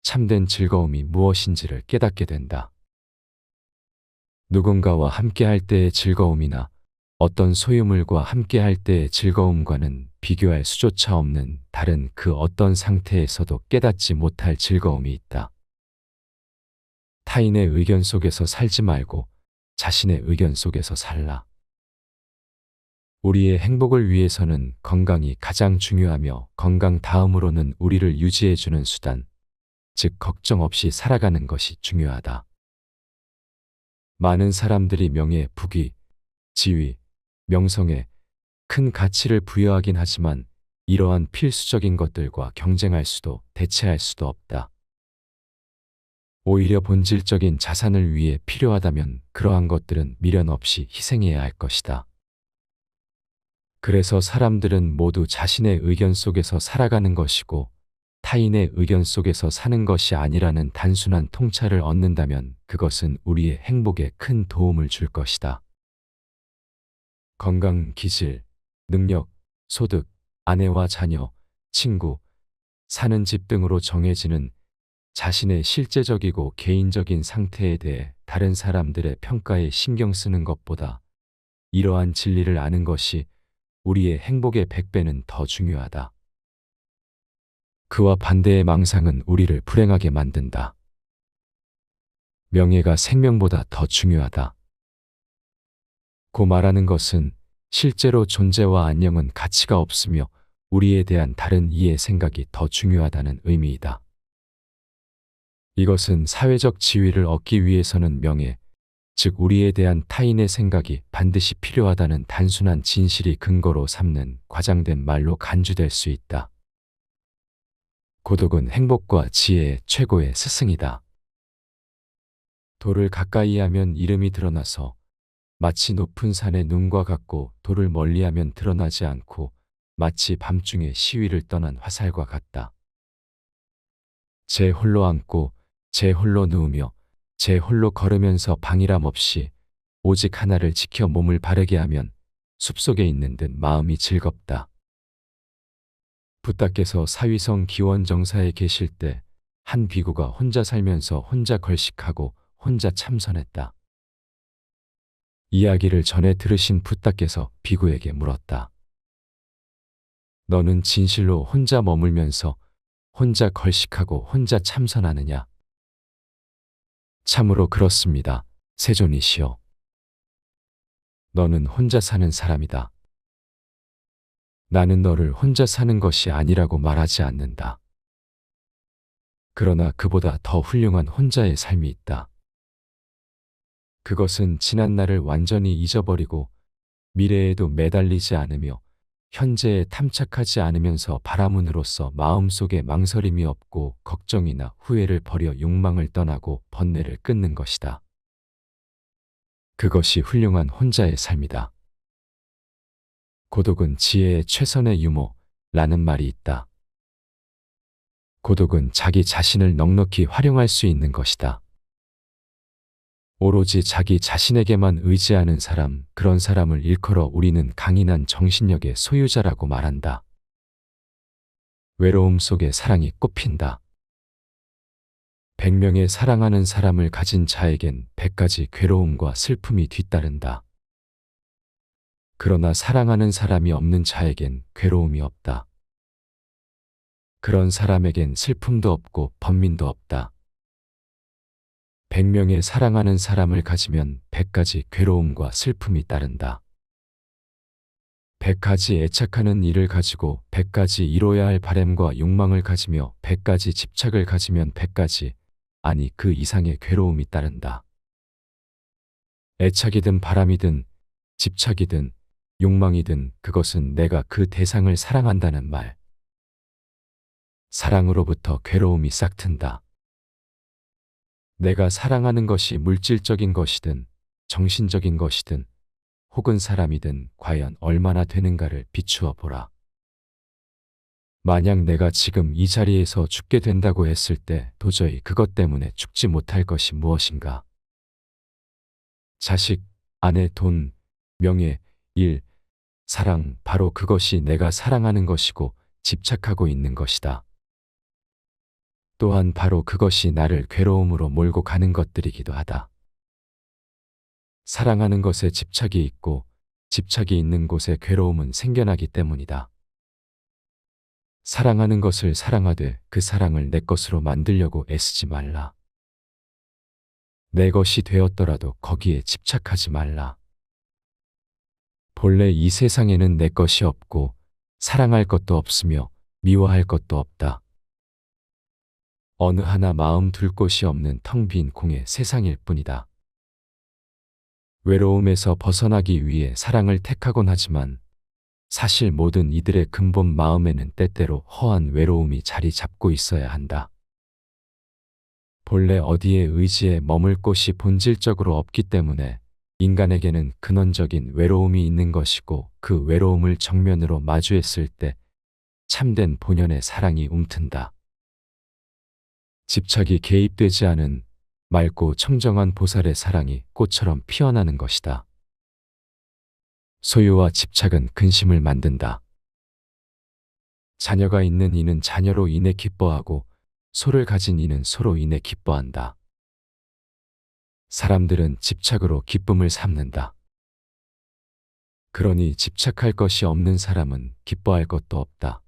참된 즐거움이 무엇인지를 깨닫게 된다. 누군가와 함께 할 때의 즐거움이나 어떤 소유물과 함께 할 때의 즐거움과는 비교할 수조차 없는 다른 그 어떤 상태에서도 깨닫지 못할 즐거움이 있다. 타인의 의견 속에서 살지 말고 자신의 의견 속에서 살라. 우리의 행복을 위해서는 건강이 가장 중요하며 건강 다음으로는 우리를 유지해주는 수단, 즉 걱정 없이 살아가는 것이 중요하다. 많은 사람들이 명예, 부귀, 지위, 명성에 큰 가치를 부여하긴 하지만 이러한 필수적인 것들과 경쟁할 수도 대체할 수도 없다. 오히려 본질적인 자산을 위해 필요하다면 그러한 것들은 미련 없이 희생해야 할 것이다. 그래서 사람들은 모두 자신의 의견 속에서 살아가는 것이고 타인의 의견 속에서 사는 것이 아니라는 단순한 통찰을 얻는다면 그것은 우리의 행복에 큰 도움을 줄 것이다. 건강, 기질, 능력, 소득, 아내와 자녀, 친구, 사는 집 등으로 정해지는 자신의 실제적이고 개인적인 상태에 대해 다른 사람들의 평가에 신경 쓰는 것보다 이러한 진리를 아는 것이 우리의 행복의 100배는 더 중요하다. 그와 반대의 망상은 우리를 불행하게 만든다. 명예가 생명보다 더 중요하다. 고 말하는 것은 실제로 존재와 안녕은 가치가 없으며 우리에 대한 다른 이의 생각이 더 중요하다는 의미이다. 이것은 사회적 지위를 얻기 위해서는 명예, 즉 우리에 대한 타인의 생각이 반드시 필요하다는 단순한 진실이 근거로 삼는 과장된 말로 간주될 수 있다. 고독은 행복과 지혜의 최고의 스승이다. 돌을 가까이 하면 이름이 드러나서 마치 높은 산의 눈과 같고 돌을 멀리하면 드러나지 않고 마치 밤중에 시위를 떠난 화살과 같다. 제 홀로 앉고 제 홀로 누우며 제 홀로 걸으면서 방일함 없이 오직 하나를 지켜 몸을 바르게 하면 숲속에 있는 듯 마음이 즐겁다. 부따께서 사위성 기원정사에 계실 때 한 비구가 혼자 살면서 혼자 걸식하고 혼자 참선했다. 이야기를 전해 들으신 부따께서 비구에게 물었다. 너는 진실로 혼자 머물면서 혼자 걸식하고 혼자 참선하느냐? 참으로 그렇습니다. 세존이시여. 너는 혼자 사는 사람이다. 나는 너를 혼자 사는 것이 아니라고 말하지 않는다. 그러나 그보다 더 훌륭한 혼자의 삶이 있다. 그것은 지난 날을 완전히 잊어버리고 미래에도 매달리지 않으며 현재에 탐착하지 않으면서 바라문으로써 마음속에 망설임이 없고 걱정이나 후회를 버려 욕망을 떠나고 번뇌를 끊는 것이다. 그것이 훌륭한 혼자의 삶이다. 고독은 지혜의 최선의 유모라는 말이 있다. 고독은 자기 자신을 넉넉히 활용할 수 있는 것이다. 오로지 자기 자신에게만 의지하는 사람, 그런 사람을 일컬어 우리는 강인한 정신력의 소유자라고 말한다. 외로움 속에 사랑이 꽃핀다. 100명의 사랑하는 사람을 가진 자에겐 100가지 괴로움과 슬픔이 뒤따른다. 그러나 사랑하는 사람이 없는 자에겐 괴로움이 없다. 그런 사람에겐 슬픔도 없고 번민도 없다. 100명의 사랑하는 사람을 가지면 100가지 괴로움과 슬픔이 따른다. 100가지 애착하는 일을 가지고 100가지 이뤄야 할 바램과 욕망을 가지며 100가지 집착을 가지면 100가지, 아니 그 이상의 괴로움이 따른다. 애착이든 바람이든 집착이든 욕망이든 그것은 내가 그 대상을 사랑한다는 말. 사랑으로부터 괴로움이 싹튼다. 내가 사랑하는 것이 물질적인 것이든 정신적인 것이든 혹은 사람이든 과연 얼마나 되는가를 비추어 보라. 만약 내가 지금 이 자리에서 죽게 된다고 했을 때 도저히 그것 때문에 죽지 못할 것이 무엇인가? 자식, 아내, 돈, 명예, 일, 사랑, 바로 그것이 내가 사랑하는 것이고 집착하고 있는 것이다. 또한 바로 그것이 나를 괴로움으로 몰고 가는 것들이기도 하다. 사랑하는 것에 집착이 있고 집착이 있는 곳에 괴로움은 생겨나기 때문이다. 사랑하는 것을 사랑하되 그 사랑을 내 것으로 만들려고 애쓰지 말라. 내 것이 되었더라도 거기에 집착하지 말라. 본래 이 세상에는 내 것이 없고 사랑할 것도 없으며 미워할 것도 없다. 어느 하나 마음 둘 곳이 없는 텅 빈 공의 세상일 뿐이다. 외로움에서 벗어나기 위해 사랑을 택하곤 하지만 사실 모든 이들의 근본 마음에는 때때로 허한 외로움이 자리 잡고 있어야 한다. 본래 어디에 의지해 머물 곳이 본질적으로 없기 때문에 인간에게는 근원적인 외로움이 있는 것이고 그 외로움을 정면으로 마주했을 때 참된 본연의 사랑이 움튼다. 집착이 개입되지 않은 맑고 청정한 보살의 사랑이 꽃처럼 피어나는 것이다. 소유와 집착은 근심을 만든다. 자녀가 있는 이는 자녀로 인해 기뻐하고 소를 가진 이는 소로 인해 기뻐한다. 사람들은 집착으로 기쁨을 삼는다. 그러니 집착할 것이 없는 사람은 기뻐할 것도 없다.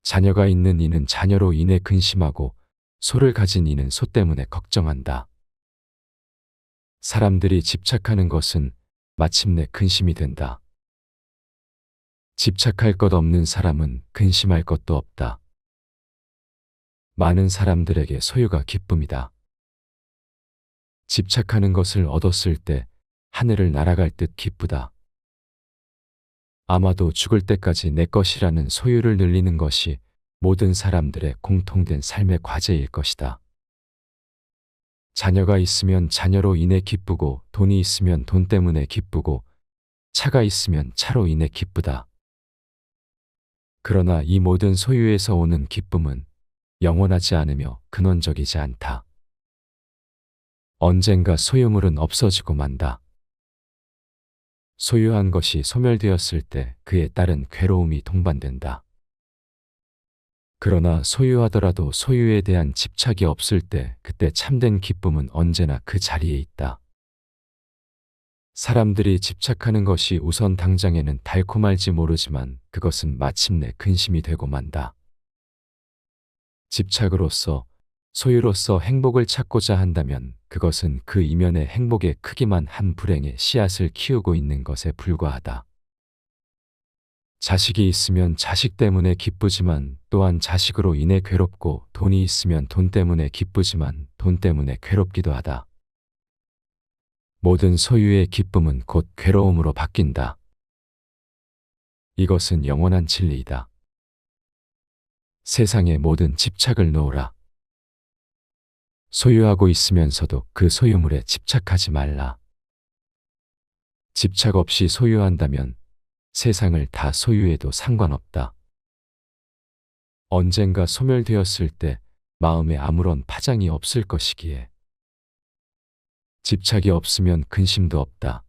자녀가 있는 이는 자녀로 인해 근심하고 소를 가진 이는 소 때문에 걱정한다. 사람들이 집착하는 것은 마침내 근심이 된다. 집착할 것 없는 사람은 근심할 것도 없다. 많은 사람들에게 소유가 기쁨이다. 집착하는 것을 얻었을 때 하늘을 날아갈 듯 기쁘다. 아마도 죽을 때까지 내 것이라는 소유를 늘리는 것이 모든 사람들의 공통된 삶의 과제일 것이다. 자녀가 있으면 자녀로 인해 기쁘고 돈이 있으면 돈 때문에 기쁘고 차가 있으면 차로 인해 기쁘다. 그러나 이 모든 소유에서 오는 기쁨은 영원하지 않으며 근원적이지 않다. 언젠가 소유물은 없어지고 만다. 소유한 것이 소멸되었을 때 그에 따른 괴로움이 동반된다. 그러나 소유하더라도 소유에 대한 집착이 없을 때 그때 참된 기쁨은 언제나 그 자리에 있다. 사람들이 집착하는 것이 우선 당장에는 달콤할지 모르지만 그것은 마침내 근심이 되고 만다. 집착으로서, 소유로서 행복을 찾고자 한다면 그것은 그 이면의 행복의 크기만 한 불행의 씨앗을 키우고 있는 것에 불과하다. 자식이 있으면 자식 때문에 기쁘지만 또한 자식으로 인해 괴롭고, 돈이 있으면 돈 때문에 기쁘지만 돈 때문에 괴롭기도 하다. 모든 소유의 기쁨은 곧 괴로움으로 바뀐다. 이것은 영원한 진리이다. 세상의 모든 집착을 놓으라. 소유하고 있으면서도 그 소유물에 집착하지 말라. 집착 없이 소유한다면 세상을 다 소유해도 상관없다. 언젠가 소멸되었을 때 마음에 아무런 파장이 없을 것이기에. 집착이 없으면 근심도 없다.